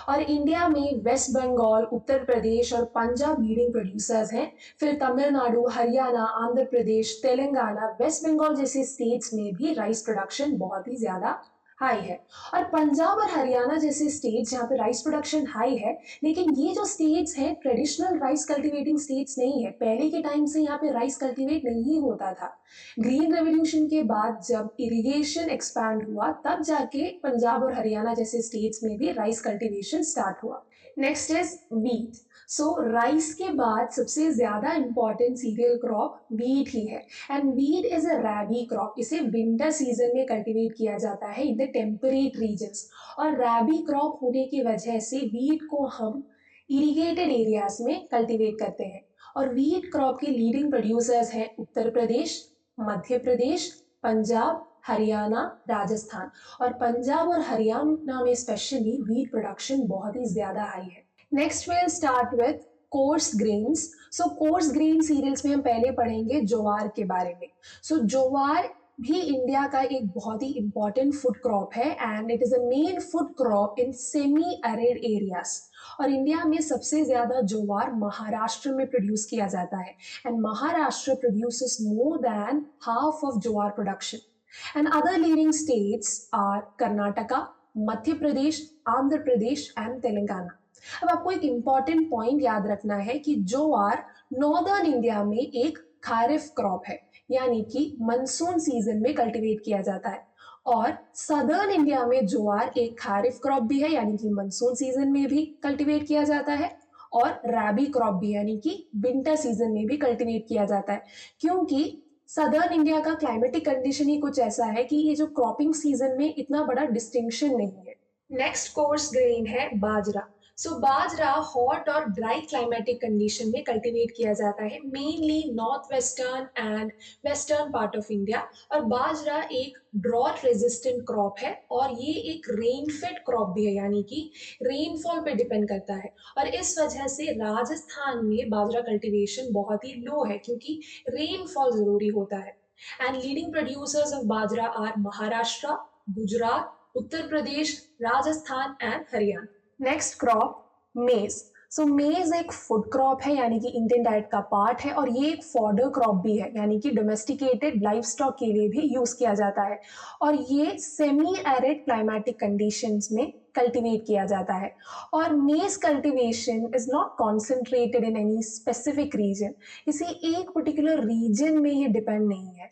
और इंडिया में वेस्ट बंगाल, उत्तर प्रदेश और पंजाब लीडिंग प्रोड्यूसर्स हैं। फिर तमिलनाडु, हरियाणा, आंध्र प्रदेश, तेलंगाना, वेस्ट बंगाल जैसे स्टेट्स में भी राइस प्रोडक्शन बहुत ही ज्यादा हाई है। और पंजाब और हरियाणा जैसे स्टेट्स जहाँ पे राइस प्रोडक्शन हाई है, लेकिन ये जो स्टेट्स हैं ट्रेडिशनल राइस कल्टीवेटिंग स्टेट्स नहीं है। पहले के टाइम से यहाँ पे राइस कल्टीवेट नहीं होता था। ग्रीन रेवोल्यूशन के बाद जब इरिगेशन एक्सपैंड हुआ तब जाके पंजाब और हरियाणा जैसे स्टेट्स में भी राइस कल्टीवेशन स्टार्ट हुआ। Next is wheat. So rice के बाद सबसे ज्यादा इंपॉर्टेंट सीरियल क्रॉप व्हीट ही है। And wheat is a रैबी crop. इसे विंटर सीजन में कल्टीवेट किया जाता है इन द टेम्परेट रीजन्स। और रैबी क्रॉप होने की वजह से व्हीट को हम इरिगेटेड एरियाज में कल्टीवेट करते हैं। और व्हीट क्रॉप के लीडिंग प्रोड्यूसर्स हैं उत्तर प्रदेश, मध्य प्रदेश, पंजाब, हरियाणा, राजस्थान। और पंजाब और हरियाणा में स्पेशली व्हीट प्रोडक्शन बहुत ही ज्यादा हाई है। Next will start with coarse grains. So coarse grain cereals में हम पहले पढ़ेंगे ज्वार के बारे में। सो ज्वार भी इंडिया का एक बहुत ही इंपॉर्टेंट फूड क्रॉप है and it is a main food crop in semi arid areas. और इंडिया में सबसे ज्यादा ज्वार महाराष्ट्र में प्रोड्यूस किया जाता है and Maharashtra produces more than half of jowar production. And other leading states are Karnataka, Madhya Pradesh, Andhra Pradesh and Telangana. अब आपको एक इंपॉर्टेंट पॉइंट याद रखना है कि ज्वार नॉर्दर्न इंडिया में एक खारिफ क्रॉप है, यानी कि मानसून सीजन में कल्टीवेट किया जाता है, और सदर्न इंडिया में ज्वार एक खारिफ क्रॉप भी है यानी कि मानसून सीजन में भी कल्टीवेट किया जाता है, और रैबी क्रॉप भी यानी कि विंटर सीजन में भी कल्टीवेट किया जाता है, क्योंकि सदर्न इंडिया का क्लाइमेटिक कंडीशन ही कुछ ऐसा है कि ये जो क्रॉपिंग सीजन में इतना बड़ा डिस्टिंक्शन नहीं है। नेक्स्ट कोर्स ग्रेन है बाजरा। सो बाजरा हॉट और ड्राई क्लाइमेटिक कंडीशन में कल्टीवेट किया जाता है, mainly north western and western part of India. और बाजरा एक ड्रॉट रेजिस्टेंट क्रॉप है और ये एक रेनफेड क्रॉप भी है, यानी कि रेनफॉल पे डिपेंड करता है। और इस वजह से राजस्थान में बाजरा कल्टीवेशन बहुत ही लो है क्योंकि रेनफॉल जरूरी होता है। And leading producers of bajra are Maharashtra, Gujarat, Uttar Pradesh, Rajasthan and Haryana. Next crop maize. So मेज एक फूड क्रॉप है यानी कि इंडियन डाइट का पार्ट है, और ये एक फॉडर क्रॉप भी है यानी कि डोमेस्टिकेटेड लाइफ स्टॉक के लिए भी यूज किया जाता है, और ये सेमी एरिड क्लाइमेटिक कंडीशंस में कल्टीवेट किया जाता है। और maize cultivation is not concentrated in any specific region, किसी एक पर्टिकुलर रीजन में ये डिपेंड नहीं है।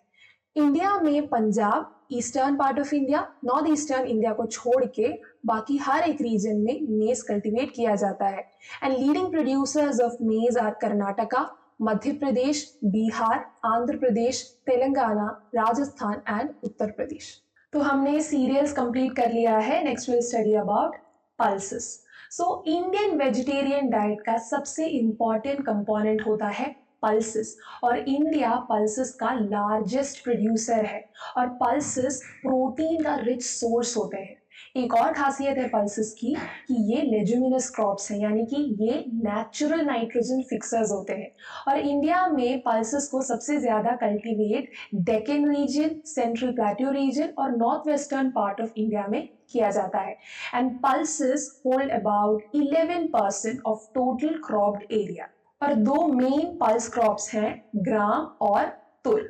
इंडिया में Punjab, eastern part of India, north eastern India को छोड़ के बाकी हर एक रीजन में मेज कल्टीवेट किया जाता है। And leading producers of maize are Karnataka, Madhya Pradesh, Bihar, Andhra Pradesh, Telangana, Rajasthan and Uttar Pradesh. तो हमने सीरियल्स कंप्लीट कर लिया है। Next will study about pulses. So Indian vegetarian diet का सबसे इंपॉर्टेंट कंपोनेंट होता है पल्सेस, और इंडिया पल्सेस का लार्जेस्ट प्रोड्यूसर है, और पल्सेस प्रोटीन का रिच सोर्स होते हैं। एक और खासियत है पल्सेस की कि ये लेजुमिनस क्रॉप्स हैं, यानी कि ये नेचुरल नाइट्रोजन फिक्सर्स होते हैं। और इंडिया में पल्सेस को सबसे ज्यादा cultivate Deccan region, central plateau region और north western part of India में किया जाता है। And pulses hold about 11% of total cropped area. और दो मेन पल्स क्रॉप्स हैं, ग्राम और तुर।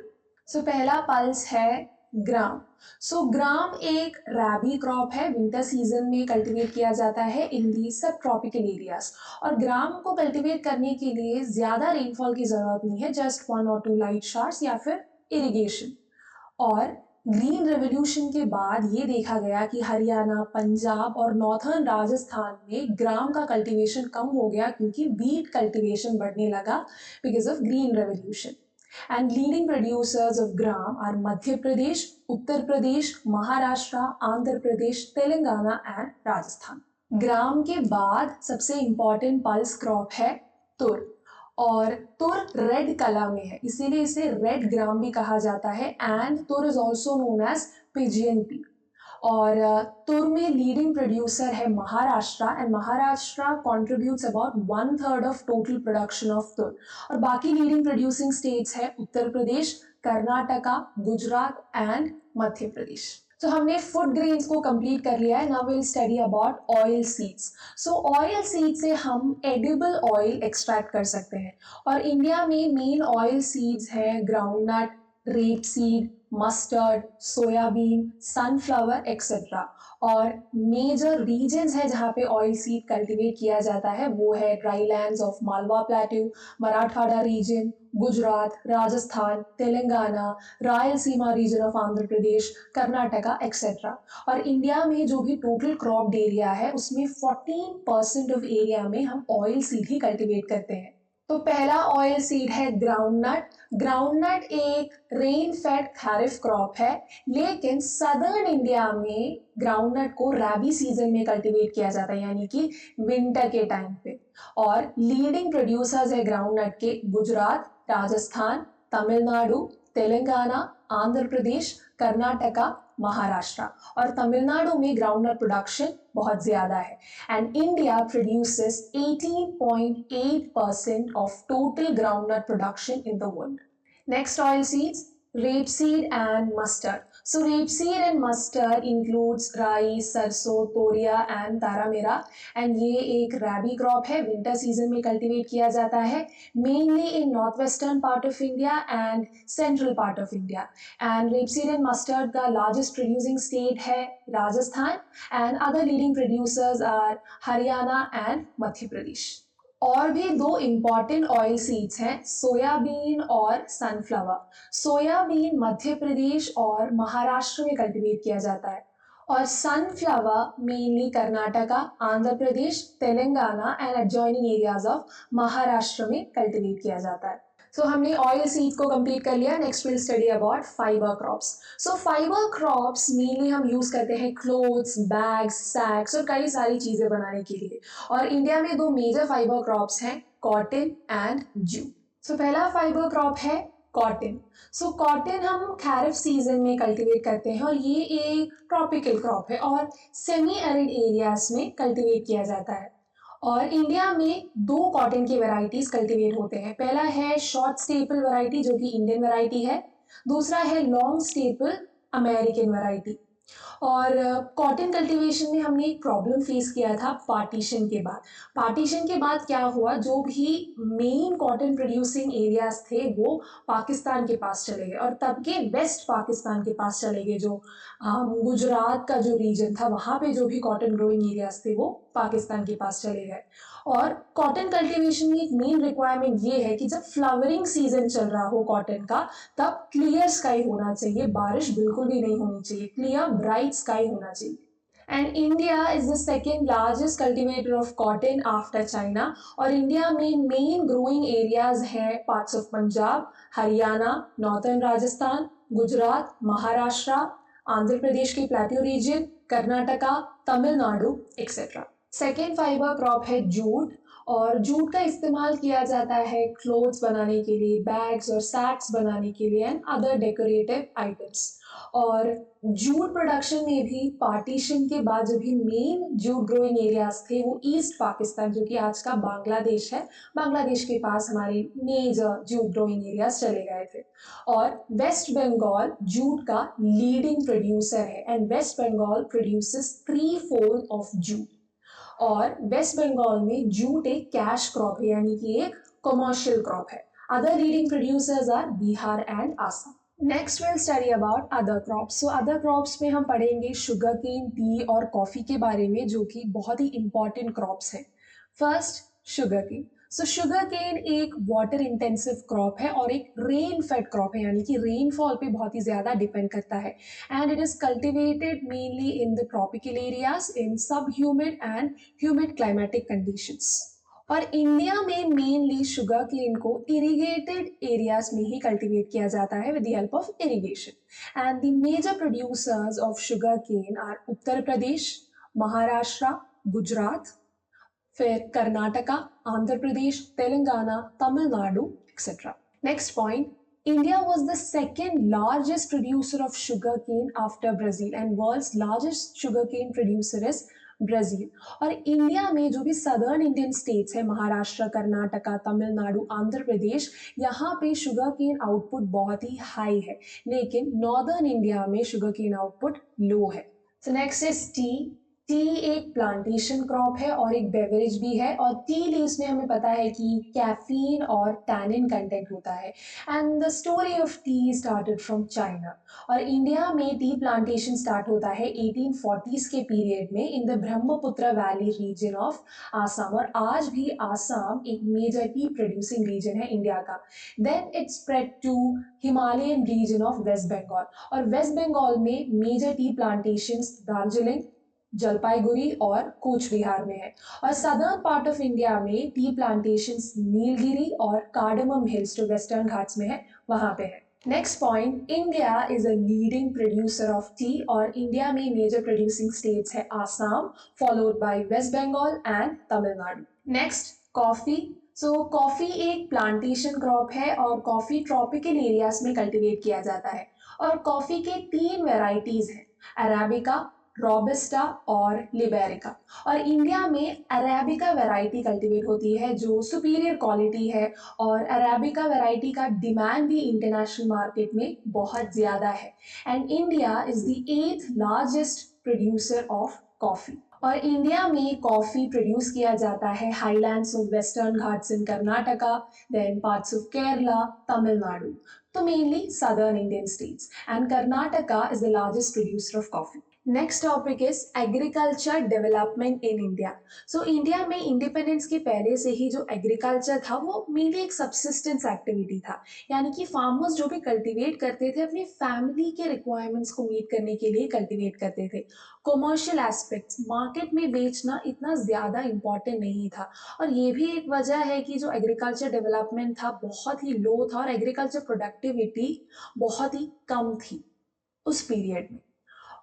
सो पहला पल्स है ग्राम। सो ग्राम एक रैबी क्रॉप है, विंटर सीजन में कल्टीवेट किया जाता है इन दी सब ट्रॉपिकल एरियाज। और ग्राम को कल्टीवेट करने के लिए ज्यादा रेनफॉल की जरूरत नहीं है, जस्ट 1 or 2 लाइट शावर्स या फिर इरिगेशन। और ग्रीन रेवोल्यूशन के बाद ये देखा गया कि हरियाणा, पंजाब और नॉर्थर्न राजस्थान में ग्राम का कल्टीवेशन कम हो गया क्योंकि वीट कल्टीवेशन बढ़ने लगा because of green revolution. And leading producers of gram are Madhya Pradesh, Uttar Pradesh, Maharashtra, Andhra Pradesh, Telangana and Rajasthan. Gram के बाद सबसे इंपॉर्टेंट पल्स क्रॉप है तुर, और तुर रेड कलर में है इसीलिए इसे रेड ग्राम भी कहा जाता है। And tur is also known as pigeon pea. और तुर में लीडिंग प्रोड्यूसर है Maharashtra, and Maharashtra contributes about 1/3 of total production of tur. और बाकी लीडिंग प्रोड्यूसिंग स्टेट्स है उत्तर प्रदेश, कर्नाटका, गुजरात एंड मध्य प्रदेश। तो हमने फूड ग्रेन्स को कंप्लीट कर लिया है। Now will study about oil seeds. So oil seed से हम एडिबल ऑयल एक्सट्रैक्ट कर सकते हैं, और इंडिया में मेन ऑयल सीड्स है groundnut, rapeseed, mustard, soybean, sunflower etcetera. और मेजर रीजन्स है जहाँ पे ऑयल सीड कल्टीवेट किया जाता है वो है dry lands of Malwa plateau, Marathwada region, Gujarat, Rajasthan, Telangana, Rayalaseema region of Andhra Pradesh, Karnataka etcetera. और इंडिया में जो भी टोटल क्रॉप्ड एरिया है उसमें 14% ऑफ एरिया में हम ऑयल सीड ही कल्टीवेट करते हैं। तो पहला ऑयल सीड है ग्राउंडनट। ग्राउंडनट एक रेन फेड खरीफ क्रॉप है, लेकिन सदर्न इंडिया में ग्राउंडनट को रैबी सीजन में कल्टीवेट किया जाता है यानी कि विंटर के टाइम पे। और लीडिंग प्रोड्यूसर्स है ग्राउंडनट के गुजरात, राजस्थान, तमिलनाडु, तेलंगाना, आंध्र प्रदेश, कर्नाटका, महाराष्ट्र और तमिलनाडु में ग्राउंडनट प्रोडक्शन बहुत ज्यादा है and India produces 18.8% of total groundnut production in the world. Next oil seeds, rapeseed and mustard. So rapeseed and mustard includes rice, सरसों, तोरिया and तारामीरा and ये एक rabi crop है, winter season में cultivate किया जाता है mainly in northwestern part of India and central part of India. And rapeseed and mustard का largest producing state है Rajasthan and other leading producers are Haryana and Madhya Pradesh. और भी दो इम्पॉर्टेंट ऑयल सीड्स हैं सोयाबीन और सनफ्लावर. सोयाबीन मध्य प्रदेश और महाराष्ट्र में कल्टीवेट किया जाता है और sunflower mainly Karnataka, Andhra Pradesh, Telangana and adjoining areas of Maharashtra में कल्टीवेट किया जाता है. सो हमने ऑयल सीड को कंप्लीट कर लिया. Next will study about fibre crops. So fibre crops mainly हम यूज करते हैं क्लोथ्स, बैग्स, सैक्स और कई सारी चीजें बनाने के लिए. और इंडिया में दो मेजर फाइबर क्रॉप्स हैं कॉटन एंड जूट. सो पहला फाइबर क्रॉप है कॉटन. सो कॉटन हम खैरिफ सीजन में कल्टीवेट करते हैं और ये एक ट्रॉपिकल क्रॉप है और सेमी एरिड एरियाज में कल्टीवेट किया जाता है. और इंडिया में दो कॉटन की वैरायटीज कल्टीवेट होते हैं. पहला है शॉर्ट स्टेपल वैरायटी जो कि इंडियन वैरायटी है. दूसरा है लॉन्ग स्टेपल अमेरिकन वैरायटी. और कॉटन कल्टीवेशन में हमने एक प्रॉब्लम फेस किया था पार्टीशन के बाद. पार्टीशन के बाद क्या हुआ, जो भी मेन कॉटन प्रोड्यूसिंग एरियाज थे वो पाकिस्तान के पास चले गए और तब के वेस्ट पाकिस्तान के पास चले गए. जो गुजरात का जो रीजन था वहाँ पे जो भी कॉटन ग्रोइंग एरियाज थे वो पाकिस्तान के पास चले गए. और कॉटन कल्टीवेशन में एक मेन रिक्वायरमेंट ये है कि जब फ्लावरिंग सीजन चल रहा हो कॉटन का तब क्लियर स्काई होना चाहिए, बारिश बिल्कुल भी नहीं होनी चाहिए, क्लियर ब्राइट स्काई होना चाहिए. And India is the second largest cultivator of cotton after China. और इंडिया में मेन ग्रोइंग एरियाज हैं parts of Punjab, Haryana, northern Rajasthan, Gujarat, Maharashtra, Andhra Pradesh के plateau region, Karnataka, Tamil Nadu etcetera. Second fibre crop है जूट. और जूट का इस्तेमाल किया जाता है क्लोथ्स बनाने के लिए, बैग्स और सैक्स बनाने के लिए एंड अदर डेकोरेटिव आइटम्स. और जूट प्रोडक्शन में भी पार्टीशन के बाद जो भी मेन जूट ग्रोइंग एरियाज थे वो ईस्ट पाकिस्तान जो कि आज का बांग्लादेश है, बांग्लादेश के पास हमारे मेजर जूट ग्रोइंग एरियाज चले गए थे. और वेस्ट बंगाल जूट का लीडिंग प्रोड्यूसर है and West Bengal produces 3/4 of jute. और वेस्ट बंगाल में जूट एक कैश क्रॉप है यानी कि एक कमर्शियल क्रॉप है. Other leading producers are Bihar and Assam. Next will study about other crops. So other crops में हम पढ़ेंगे शुगर केन, टी और कॉफी के बारे में जो कि बहुत ही इंपॉर्टेंट क्रॉप्स हैं. फर्स्ट शुगर केन. सो शुगर केन एक वाटर इंटेंसिव क्रॉप है और एक रेन फेड क्रॉप है यानी कि रेनफॉल पे बहुत ही ज़्यादा डिपेंड करता है. And it is cultivated mainly in the tropical areas in sub humid and humid climatic conditions. और इंडिया में मेनली शुगर केन को इरिगेटेड एरियाज में ही कल्टिवेट किया जाता है with the help of irrigation. And the major producers of sugar cane are Uttar Pradesh, Maharashtra, Gujarat, फिर Karnataka, Andhra Pradesh, Telangana, Tamil Nadu etcetera. Next point, India was the second largest producer of sugarcane after Brazil and world's largest sugarcane producer is Brazil. और इंडिया में जो भी सदर्न इंडियन स्टेट्स है महाराष्ट्र, कर्नाटका, तमिलनाडु, आंध्र प्रदेश, यहाँ पे शुगर केन आउटपुट बहुत ही हाई है लेकिन नॉर्दर्न इंडिया में शुगर केन आउटपुट लो है. So next is T. T एक प्लांटेशन क्रॉप है और एक बेवरेज भी है. और टी लीव्स में हमें पता है कि कैफीन और टैनिन कंटेंट होता है. And the story of tea started from China. और इंडिया में टी प्लांटेशन स्टार्ट होता है 1840s के पीरियड में in the Brahmaputra valley region of Assam. और आज भी आसाम एक मेजर टी प्रोड्यूसिंग रीजन है इंडिया का. Then it spread to Himalayan region of West Bengal. और वेस्ट बंगाल में major tea plantations Darjeeling, Jalpaiguri और कूच बिहार में है. और सदर्न पार्ट ऑफ इंडिया में टी प्लांटेशंस नीलगिरी और कार्डमम हिल्स जो वेस्टर्न घाट्स में है वहां पे है. Next point, India is a leading producer of tea. और इंडिया में मेजर प्रोड्यूसिंग स्टेट्स है Assam followed by West Bengal and Tamil Nadu. Next coffee. So coffee एक प्लांटेशन क्रॉप है और कॉफी ट्रॉपिकल एरियाज में कल्टीवेट किया जाता है. और कॉफी के 3 वैरायटीज हैं, अरेबिका, रोबस्टा और लिबेरिका। और इंडिया में अरेबिका वैरायटी कल्टीवेट होती है जो सुपीरियर क्वालिटी है, और अरेबिका वैरायटी का डिमांड भी इंटरनेशनल मार्केट में बहुत ज़्यादा है। And India is the 8th largest producer of coffee. और इंडिया में कॉफ़ी प्रोड्यूस किया जाता है highlands of western Ghats in Karnataka, then parts of Kerala, Tamil Nadu. So mainly southern Indian states. And Karnataka is the largest producer of coffee. Next topic is agriculture development in India. So India में इंडिपेंडेंस के पहले से ही जो एग्रीकल्चर था वो मेनली एक सबसिस्टेंस एक्टिविटी था, यानी कि फार्मर्स जो भी कल्टीवेट करते थे अपनी फैमिली के रिक्वायरमेंट्स को मीट करने के लिए कल्टीवेट करते थे। कॉमर्शियल एस्पेक्ट्स, मार्केट में बेचना इतना ज़्यादा इम्पॉर्टेंट नहीं था। और ये भी एक वजह है कि जो एग्रीकल्चर डेवलपमेंट था बहुत ही लो था और एग्रीकल्चर प्रोडक्टिविटी बहुत ही कम थी उस पीरियड में।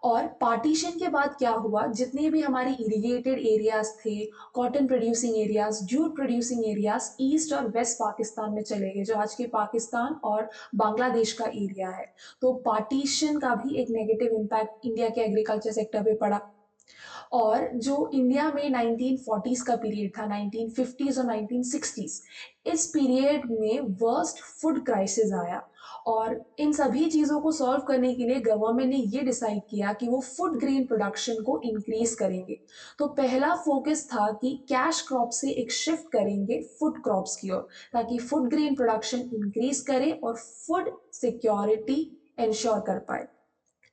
और पार्टीशन के बाद क्या हुआ, जितने भी हमारे इरिगेटेड एरियाज थे, cotton producing areas, jute producing areas east और वेस्ट पाकिस्तान में चले गए, जो आज के पाकिस्तान और बांग्लादेश का एरिया है। तो पार्टीशन का भी एक नेगेटिव इम्पैक्ट इंडिया के एग्रीकल्चर सेक्टर पे पड़ा। और जो इंडिया में 1940s का पीरियड था, 1950s और 1960s, इस पीरियड में वर्स्ट फूड क्राइसिस आया। और इन सभी चीज़ों को सॉल्व करने के लिए गवर्नमेंट ने ये डिसाइड किया कि वो फूड ग्रेन प्रोडक्शन को इंक्रीज करेंगे। तो पहला फोकस था कि कैश क्रॉप से एक शिफ्ट करेंगे फूड क्रॉप्स की ओर, ताकि फूड ग्रेन प्रोडक्शन इंक्रीज करे और फूड सिक्योरिटी इंश्योर कर पाए।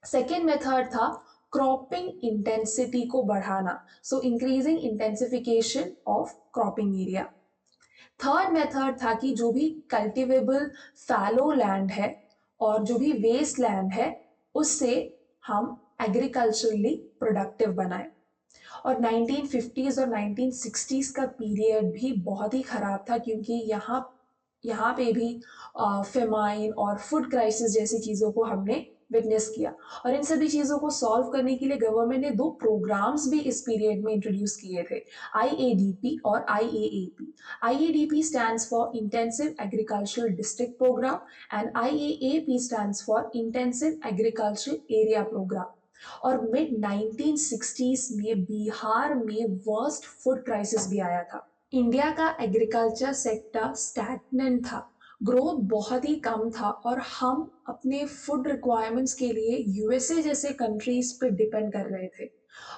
सेकेंड मेथड था क्रॉपिंग इंटेंसिटी को बढ़ाना, सो increasing intensification of cropping area. Third method था कि जो भी कल्टिवेबल फैलो लैंड है और जो भी वेस्ट लैंड है उससे हम एग्रीकल्चरली प्रोडक्टिव बनाएं। और 1950s और 1960s का पीरियड भी बहुत ही ख़राब था, क्योंकि यहाँ पे भी फेमाइन और फूड क्राइसिस जैसी चीज़ों को हमने विटनेस किया। और इन सभी चीज़ों को सॉल्व करने के लिए गवर्नमेंट ने 2 प्रोग्राम्स भी इस पीरियड में इंट्रोड्यूस किए थे, IADP और IAAP। IADP stands for Intensive Agricultural District Program and IAAP stands for Intensive Agricultural Area Program। और मिड 1960s में बिहार में वर्स्ट फूड क्राइसिस भी आया था। इंडिया का एग्रीकल्चर सेक्टर स्टैग्नेंट था, ग्रोथ बहुत ही कम था और हम अपने फूड रिक्वायरमेंट्स के लिए यूएसए जैसे कंट्रीज पे डिपेंड कर रहे थे।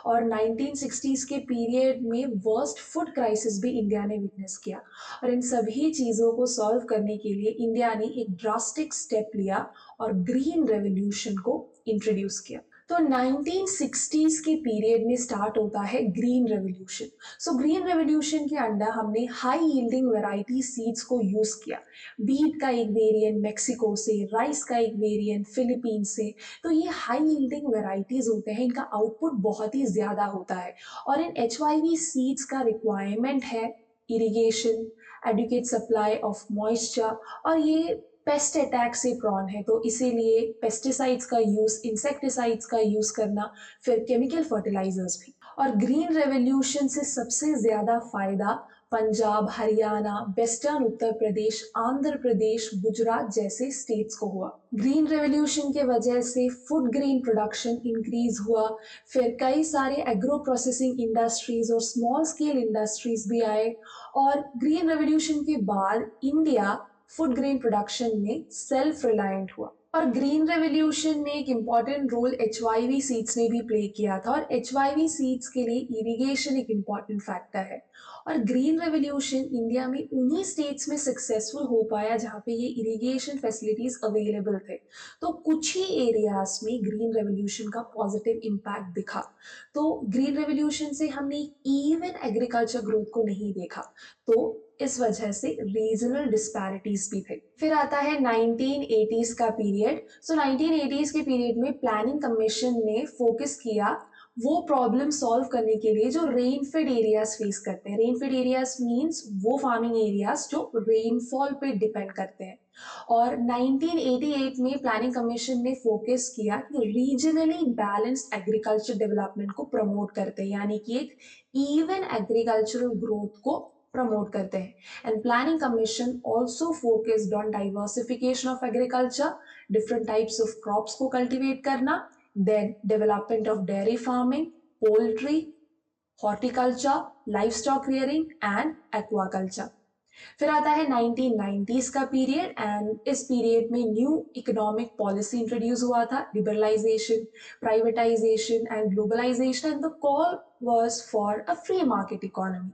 और 1960s के पीरियड में वर्स्ट फूड क्राइसिस भी इंडिया ने विटनेस किया। और इन सभी चीज़ों को सॉल्व करने के लिए इंडिया ने एक ड्रास्टिक स्टेप लिया और ग्रीन रेवोल्यूशन को इंट्रोड्यूस किया। तो 1960s के पीरियड में स्टार्ट होता है green revolution. So green revolution के अंडर हमने हाई यील्डिंग वैरायटी सीड्स को यूज किया। बीट का एक वेरिएंट मेक्सिको से, राइस का एक वेरिएंट फिलीपीन से। तो ये हाई यील्डिंग वैरायटीज होते हैं, इनका आउटपुट बहुत ही ज्यादा होता है। और इन HYV सीड्स का रिक्वायरमेंट है irrigation, adequate supply of moisture, और ये पेस्ट अटैक से प्रॉन है, तो इसीलिए पेस्टिसाइड्स का यूज, इंसेक्टिसाइड्स का यूज करना, फिर केमिकल फर्टिलाइजर्स भी। और ग्रीन रेवोल्यूशन से सबसे ज्यादा फायदा पंजाब, हरियाणा, वेस्टर्न उत्तर प्रदेश, आंध्र प्रदेश, गुजरात जैसे स्टेट्स को हुआ। ग्रीन रेवोल्यूशन के वजह से फूड ग्रेन प्रोडक्शन इंक्रीज हुआ, फिर कई सारे एग्रो प्रोसेसिंग इंडस्ट्रीज और स्मॉल स्केल इंडस्ट्रीज भी आए। और ग्रीन रेवोल्यूशन के बाद इंडिया फूड ग्रेन प्रोडक्शन में सेल्फ रिलायंट हुआ। और ग्रीन रेवोल्यूशन में एक इम्पॉर्टेंट रोल HYV सीड्स ने भी प्ले किया था, और HYV सीड्स के लिए इरिगेशन एक इम्पॉर्टेंट फैक्टर है। और ग्रीन रेवोल्यूशन इंडिया में उन्हीं स्टेट्स में सक्सेसफुल हो पाया जहाँ पे ये इरिगेशन फैसिलिटीज अवेलेबल थे। तो कुछ ही एरियाज में ग्रीन रेवोल्यूशन का पॉजिटिव इम्पैक्ट दिखा। तो ग्रीन रेवोल्यूशन से हमने इवन एग्रीकल्चर ग्रोथ को नहीं देखा, तो इस वजह से रीजनल डिस्पैरिटीज भी थे। फिर आता है 1980s का पीरियड। सो 1980s के पीरियड में प्लानिंग कमीशन ने फोकस किया वो प्रॉब्लम सॉल्व करने के लिए जो रेनफेड एरियाज फेस करते हैं। रेनफेड एरियाज मींस वो फार्मिंग एरियाज जो रेनफॉल पे डिपेंड करते हैं। और 1988 में प्लानिंग कमीशन ने फोकस किया कि रीजनली बैलेंस्ड एग्रीकल्चर डेवलपमेंट को प्रमोट करते हैं, यानी कि एक इवन एग्रीकल्चरल ग्रोथ को प्रमोट करते हैं। And planning commission also focused on diversification of agriculture, different types of crops को कल्टिवेट करना, then development of dairy farming, poultry, horticulture, livestock rearing and aquaculture. फिर आता है 1990s का पीरियड एंड इस पीरियड में न्यू इकोनॉमिक पॉलिसी इंट्रोड्यूस हुआ था, liberalisation, privatisation and globalisation and the call was for a free market economy.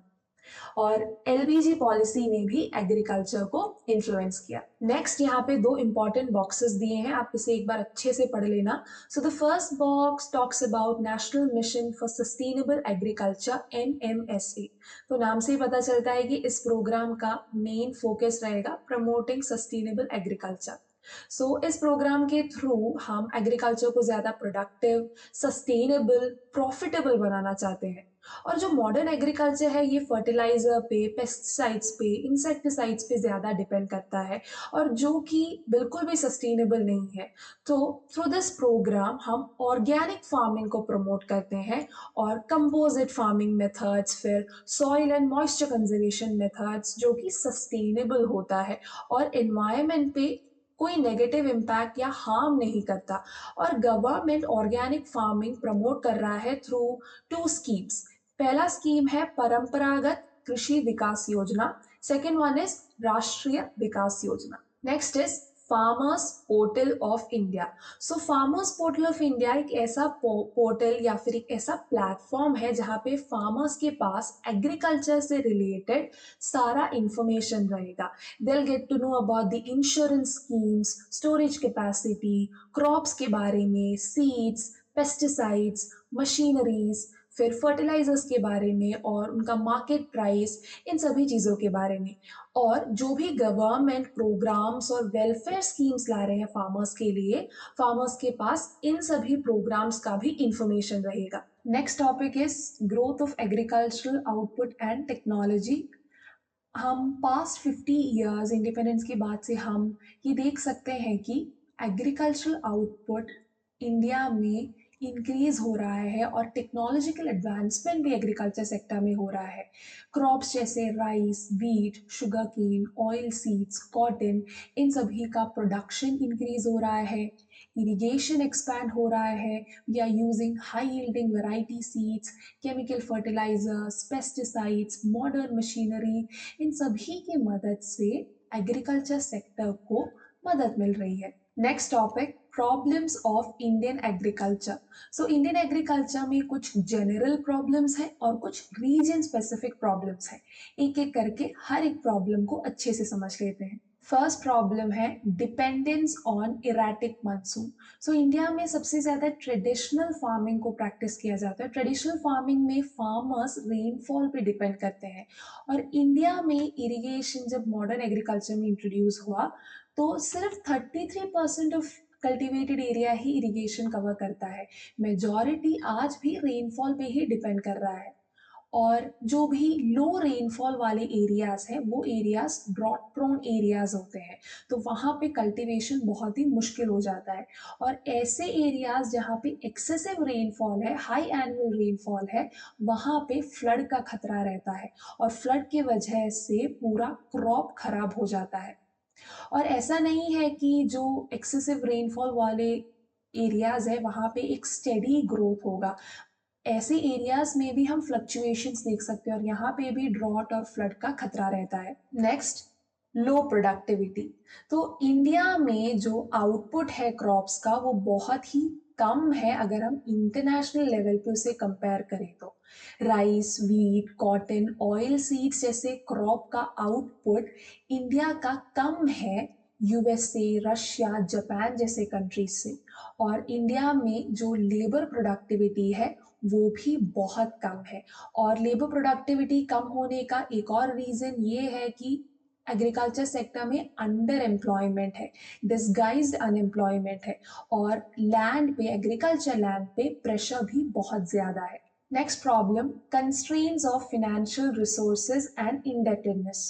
और एलबीजी पॉलिसी ने भी एग्रीकल्चर को इन्फ्लुएंस किया। नेक्स्ट यहाँ पे दो इंपॉर्टेंट बॉक्सेस दिए हैं, आप इसे एक बार अच्छे से पढ़ लेना। So the first box talks about national mission for sustainable agriculture, NMSA। तो नाम से ही पता चलता है कि इस प्रोग्राम का मेन फोकस रहेगा प्रमोटिंग सस्टेनेबल एग्रीकल्चर। सो इस प्रोग्राम के थ्रू हम एग्रीकल्चर को ज्यादा प्रोडक्टिव, सस्टेनेबल, प्रॉफिटेबल बनाना चाहते हैं। और जो मॉडर्न एग्रीकल्चर है ये फर्टिलाइजर पे, पेस्टिसाइड्स पे, इंसेक्टिसाइड्स पे ज्यादा डिपेंड करता है और जो कि बिल्कुल भी सस्टेनेबल नहीं है। तो थ्रू दिस प्रोग्राम हम ऑर्गेनिक फार्मिंग को प्रमोट करते हैं और कंपोजिट फार्मिंग मेथड्स, फिर soil and moisture conservation methods जो कि सस्टेनेबल होता है और एनवायरमेंट पे कोई नेगेटिव इम्पैक्ट या हार्म नहीं करता। और गवर्नमेंट ऑर्गेनिक फार्मिंग प्रमोट कर रहा है थ्रू 2 स्कीम्स। पहला स्कीम है परंपरागत कृषि विकास योजना, सेकेंड वन इज राष्ट्रीय विकास योजना। Next is farmers portal of India. So farmers portal of India एक ऐसा पोर्टल या फिर एक ऐसा प्लेटफॉर्म है जहाँ पे फार्मर्स के पास एग्रीकल्चर से रिलेटेड सारा इंफॉर्मेशन रहेगा। They'll get to know about the insurance schemes, storage capacity, crops के बारे में, seeds, pesticides, machineries, फिर फर्टिलाइजर्स के बारे में और उनका मार्केट प्राइस, इन सभी चीज़ों के बारे में। और जो भी गवर्नमेंट प्रोग्राम्स और वेलफेयर स्कीम्स ला रहे हैं फार्मर्स के लिए, फार्मर्स के पास इन सभी प्रोग्राम्स का भी इंफॉर्मेशन रहेगा। Next topic is growth of agricultural output and technology. हम पास्ट 50 ईयर्स इंडिपेंडेंस के बाद से हम ये देख सकते हैं कि एग्रीकल्चरल आउटपुट इंडिया में इंक्रीज हो रहा है और टेक्नोलॉजिकल एडवांसमेंट भी एग्रीकल्चर सेक्टर में हो रहा है। क्रॉप्स जैसे rice, wheat, sugar cane, oil seeds, cotton, इन सभी का प्रोडक्शन इंक्रीज हो रहा है, इरिगेशन एक्सपैंड हो रहा है, we are using high yielding variety seeds, chemical fertilisers, pesticides, modern machinery, इन सभी की मदद से एग्रीकल्चर सेक्टर को मदद मिल रही है। Next topic, problems of Indian agriculture. So Indian agriculture में कुछ जनरल प्रॉब्लम्स हैं और कुछ रीजन स्पेसिफिक प्रॉब्लम्स हैं। एक एक करके हर एक प्रॉब्लम को अच्छे से समझ लेते हैं। फर्स्ट प्रॉब्लम है dependence on erratic monsoon. So India में सबसे ज्यादा ट्रेडिशनल फार्मिंग को प्रैक्टिस किया जाता है। ट्रेडिशनल फार्मिंग में फार्मर्स रेनफॉल पे डिपेंड करते हैं और इंडिया में इरिगेशन जब मॉडर्न एग्रीकल्चर में इंट्रोड्यूस हुआ तो सिर्फ 33% of cultivated area he irrigation cover करता है। मेजॉरिटी आज भी रेनफॉल पे ही डिपेंड कर रहा है और जो भी लो रेनफॉल वाले एरियाज हैं वो एरियाज ड्रॉट प्रोन एरियाज होते हैं, तो वहाँ पे कल्टीवेशन बहुत ही मुश्किल हो जाता है। और ऐसे एरियाज जहाँ पे एक्सेसिव रेनफॉल है, हाई एनुअल रेनफॉल है, वहाँ पे फ्लड का खतरा रहता है और फ्लड की वजह से पूरा क्रॉप खराब हो जाता है। और ऐसा नहीं है कि जो एक्सेसिव रेनफॉल वाले एरियाज है वहाँ पे एक स्टेडी ग्रोथ होगा। ऐसे एरियाज में भी हम फ्लक्चुएशंस देख सकते हैं और यहाँ पे भी ड्रॉट और फ्लड का खतरा रहता है। नेक्स्ट, लो प्रोडक्टिविटी। तो इंडिया में जो आउटपुट है क्रॉप्स का वो बहुत ही कम है अगर हम इंटरनेशनल लेवल पे उसे कंपेयर करें तो। Rice, wheat, cotton, oil seeds जैसे क्रॉप का आउटपुट इंडिया का कम है यूएसए, रशिया, जापान जैसे कंट्रीज से। और इंडिया में जो लेबर प्रोडक्टिविटी है वो भी बहुत कम है। और लेबर प्रोडक्टिविटी कम होने का एक और रीजन ये है कि एग्रीकल्चर सेक्टर में अंडर एम्प्लॉयमेंट है, डिसगाइज्ड अनएम्प्लॉयमेंट है और लैंड पे, एग्रीकल्चर लैंड पे प्रेशर भी बहुत ज्यादा है। Next problem, constraints of financial resources and indebtedness.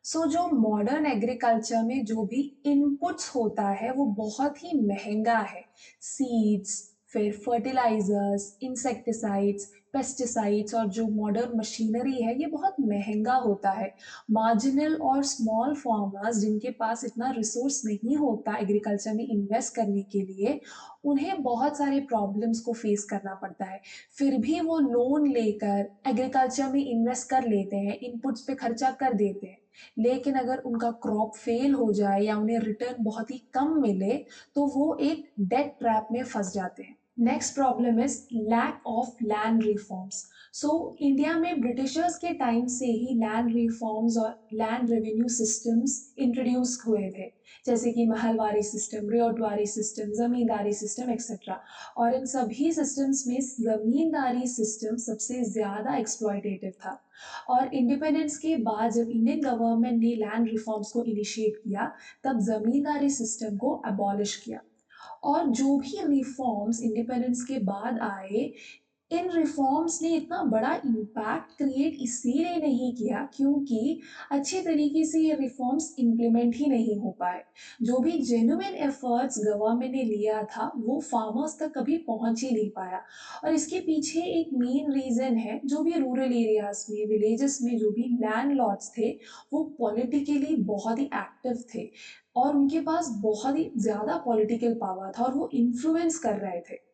So जो मॉडर्न एग्रीकल्चर में जो भी इनपुट्स होता है वो बहुत ही महंगा है। सीड्स, फिर फर्टिलाइजर्स, इंसेक्टिसाइड्स, पेस्टिसाइड्स और जो मॉडर्न मशीनरी है ये बहुत महंगा होता है। मार्जिनल और स्मॉल फार्मर्स जिनके पास इतना रिसोर्स नहीं होता एग्रीकल्चर में इन्वेस्ट करने के लिए, उन्हें बहुत सारे प्रॉब्लम्स को फेस करना पड़ता है। फिर भी वो लोन लेकर एग्रीकल्चर में इन्वेस्ट कर लेते हैं, इनपुट्स पे खर्चा कर देते हैं, लेकिन अगर उनका क्रॉप फेल हो जाए या उन्हें रिटर्न बहुत ही कम मिले तो वो एक डेट ट्रैप में फंस जाते हैं। Next problem is lack of land reforms. So India में ब्रिटिशर्स के टाइम से ही लैंड रिफॉर्म्स और लैंड रेवेन्यू सिस्टम्स इंट्रोड्यूस हुए थे, जैसे कि Mahalwari system, Ryotwari system, Zamindari system etcetera. और इन सभी सिस्टम्स में जमींदारी सिस्टम सबसे ज्यादा एक्सप्लॉयटेटिव था। और इंडिपेंडेंस के बाद जब इंडियन गवर्नमेंट ने लैंड रिफॉर्म्स को इनिशिएट किया, तब जमींदारी सिस्टम को अबॉलिश किया। और जो भी रिफॉर्म्स इंडिपेंडेंस के बाद आए, इन रिफॉर्म्स ने इतना बड़ा इम्पैक्ट क्रिएट इसीलिए नहीं किया क्योंकि अच्छे तरीके से ये रिफॉर्म्स इम्प्लीमेंट ही नहीं हो पाए। जो भी जेन्युइन एफर्ट्स गवर्नमेंट ने लिया था वो फार्मर्स तक कभी पहुंच ही नहीं पाया। और इसके पीछे एक मेन रीजन है, जो भी रूरल एरियाज में, विलेजेस में जो भी लैंडलॉर्ड्स थे वो पॉलिटिकली बहुत ही एक्टिव थे और उनके पास बहुत ही ज्यादा पॉलिटिकल पावर था और वो इन्फ्लुएंस कर रहे थे।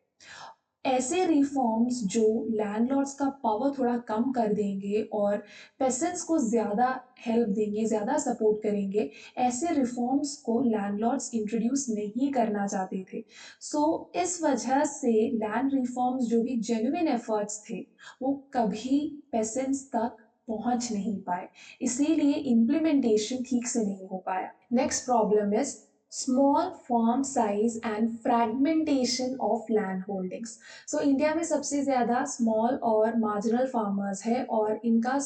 ऐसे रिफॉर्म्स जो लैंडलॉर्ड्स का पावर थोड़ा कम कर देंगे और पेसेंट्स को ज़्यादा हेल्प देंगे, ज़्यादा सपोर्ट करेंगे, ऐसे रिफॉर्म्स को लैंडलॉर्ड्स इंट्रोड्यूस नहीं करना चाहते थे। सो इस वजह से लैंड रिफॉर्म्स जो भी जेन्युइन एफर्ट्स थे वो कभी पेसेंट्स तक पहुंच नहीं पाए, इसीलिए इम्प्लीमेंटेशन ठीक से नहीं हो पाया। Next problem is small farm size and fragmentation of land holdings. So India में सबसे ज़्यादा स्मॉल और मार्जिनल फार्मर्स है और इनका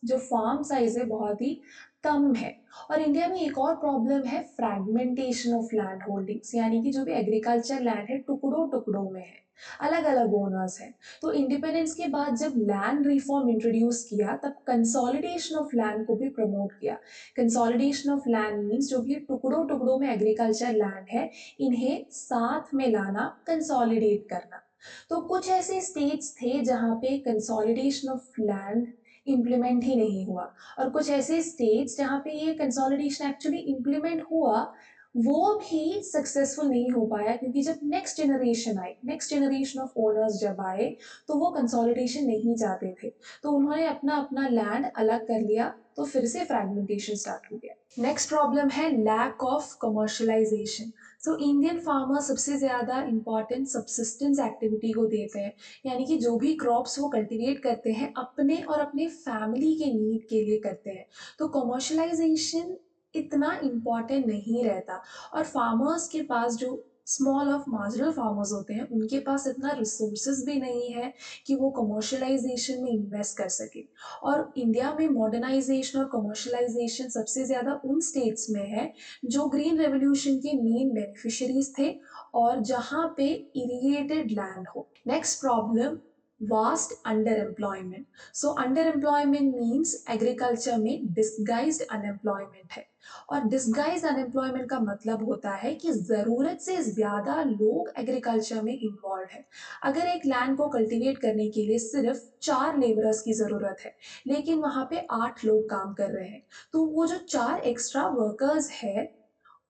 जो फार्म साइज है बहुत ही कम है। और इंडिया में एक और प्रॉब्लम है फ्रैगमेंटेशन ऑफ लैंड होल्डिंग्स, यानी कि जो भी एग्रीकल्चर लैंड है टुकड़ों टुकड़ों में है, अलग अलग ओनर्स हैं। तो इंडिपेंडेंस के बाद जब लैंड रिफॉर्म इंट्रोड्यूस किया तब कंसोलिडेशन ऑफ लैंड को भी प्रमोट किया। कंसोलिडेशन ऑफ लैंड मीन्स जो भी टुकड़ों टुकड़ों में एग्रीकल्चर लैंड है इन्हें साथ में लाना, कंसोलिडेट करना। तो कुछ ऐसे स्टेट्स थे जहां पे कंसोलिडेशन ऑफ लैंड इम्प्लीमेंट ही नहीं हुआ और कुछ ऐसे स्टेट्स जहां पे ये कंसोलिडेशन एक्चुअली इम्प्लीमेंट हुआ वो भी सक्सेसफुल नहीं हो पाया क्योंकि जब next generation I, next generation of owners जब आए तो वो कंसोलिडेशन नहीं चाहते थे, तो उन्होंने अपना अपना लैंड अलग कर लिया, तो फिर से फ्रैगमेंटेशन स्टार्ट हो गया। नेक्स्ट प्रॉब्लम है lack of commercialisation. So Indian farmer सबसे ज़्यादा इंपॉर्टेंट सबसिस्टेंस एक्टिविटी को देते हैं, यानी कि जो भी क्रॉप्स वो कल्टीवेट करते हैं अपने और अपने फैमिली के नीड के लिए करते हैं। तो कमर्शलाइजेशन इतना इम्पॉर्टेंट नहीं रहता और फार्मर्स के पास जो स्मॉल ऑफ मार्जिनल फार्मर्स होते हैं उनके पास इतना रिसोर्सेज भी नहीं है कि वो कमर्शलाइजेशन में इन्वेस्ट कर सके। और इंडिया में मॉडर्नाइजेशन और कमर्शलाइजेशन सबसे ज़्यादा उन स्टेट्स में है जो ग्रीन रेवोल्यूशन के मेन बेनिफिशियरीज थे और जहाँ पे इरिगेटेड लैंड हो। Next problem, vast under employment. So under employment means agriculture में डिस्गाइज्ड अनएम्प्लॉयमेंट है। और डिस्गाइज्ड अनएम्प्लॉयमेंट का मतलब होता है कि ज़रूरत से ज़्यादा लोग एग्रीकल्चर में इन्वॉल्व है। अगर एक लैंड को कल्टीवेट करने के लिए सिर्फ 4 लेबरर्स की ज़रूरत है लेकिन वहाँ पे 8 लोग काम कर रहे हैं, तो वो जो 4 एक्स्ट्रा वर्कर्स है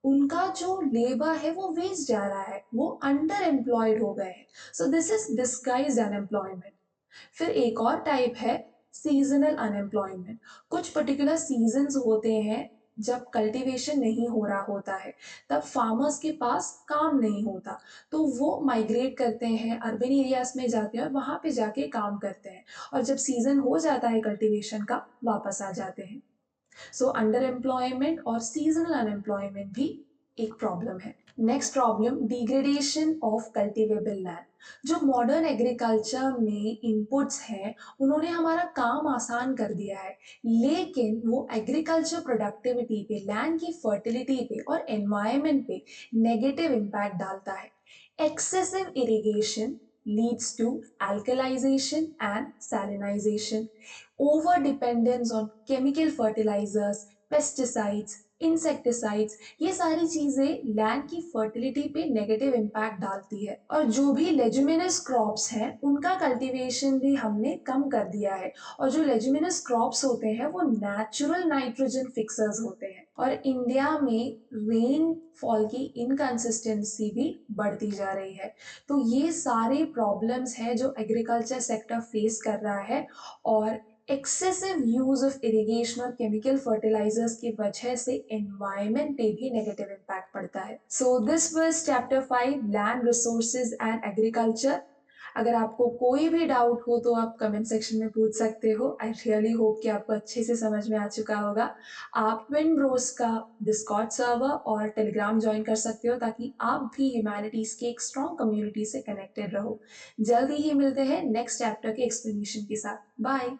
उनका जो लेबर है वो वेस्ट जा रहा है, वो अंडर एम्प्लॉयड हो गए हैं। So this is disguised unemployment. फिर एक और टाइप है सीजनल अनएम्प्लॉयमेंट। कुछ पर्टिकुलर सीजन्स होते हैं जब कल्टीवेशन नहीं हो रहा होता है, तब फार्मर्स के पास काम नहीं होता, तो वो माइग्रेट करते हैं, अर्बन एरियाज में जाते हैं और वहाँ पे जाके काम करते हैं और जब सीजन हो जाता है कल्टीवेशन का वापस आ जाते हैं। सो अंडर एम्प्लॉयमेंट और सीजनल अनएम्प्लॉयमेंट भी एक प्रॉब्लम है। Next problem, degradation of cultivable land. जो मॉडर्न एग्रीकल्चर में इनपुट्स हैं उन्होंने हमारा काम आसान कर दिया है, लेकिन वो एग्रीकल्चर प्रोडक्टिविटी पे, लैंड की फर्टिलिटी पे और एनवायरनमेंट पे नेगेटिव इम्पैक्ट डालता है। Excessive irrigation leads to alkalization and salinization. Over dependence on chemical fertilizers, pesticides, insecticides, ये सारी चीजें लैंड की फर्टिलिटी पे नेगेटिव इम्पैक्ट डालती है। और जो भी लेजुमिनस क्रॉप्स हैं उनका कल्टीवेशन भी हमने कम कर दिया है। और जो लेजुमिनस क्रॉप्स होते हैं वो नेचुरल नाइट्रोजन फिक्सर्स होते हैं। और इंडिया में रेन फॉल की इनकंसिस्टेंसी भी बढ़ती जा रही है। तो ये सारे प्रॉब्लम्स हैं जो एग्रीकल्चर सेक्टर फेस कर रहा है। और एक्सेसिव यूज ऑफ इरिगेशन और केमिकल फर्टिलाइजर्स की वजह से एनवायरमेंट पे भी नेगेटिव इम्पैक्ट पड़ता है। So this was chapter 5, land resources and agriculture. अगर आपको कोई भी डाउट हो तो आप कमेंट सेक्शन में पूछ सकते हो। आई रियली होप कि आपको अच्छे से समझ में आ चुका होगा। आप ट्विन ब्रोस का डिस्कॉर्ड सर्वर और टेलीग्राम ज्वाइन कर सकते हो ताकि आप भी ह्यूमैनिटीज की एक स्ट्रॉन्ग कम्युनिटी से कनेक्टेड रहो। जल्दी ही मिलते हैं नेक्स्ट चैप्टर के एक्सप्लेनेशन के साथ। बाय।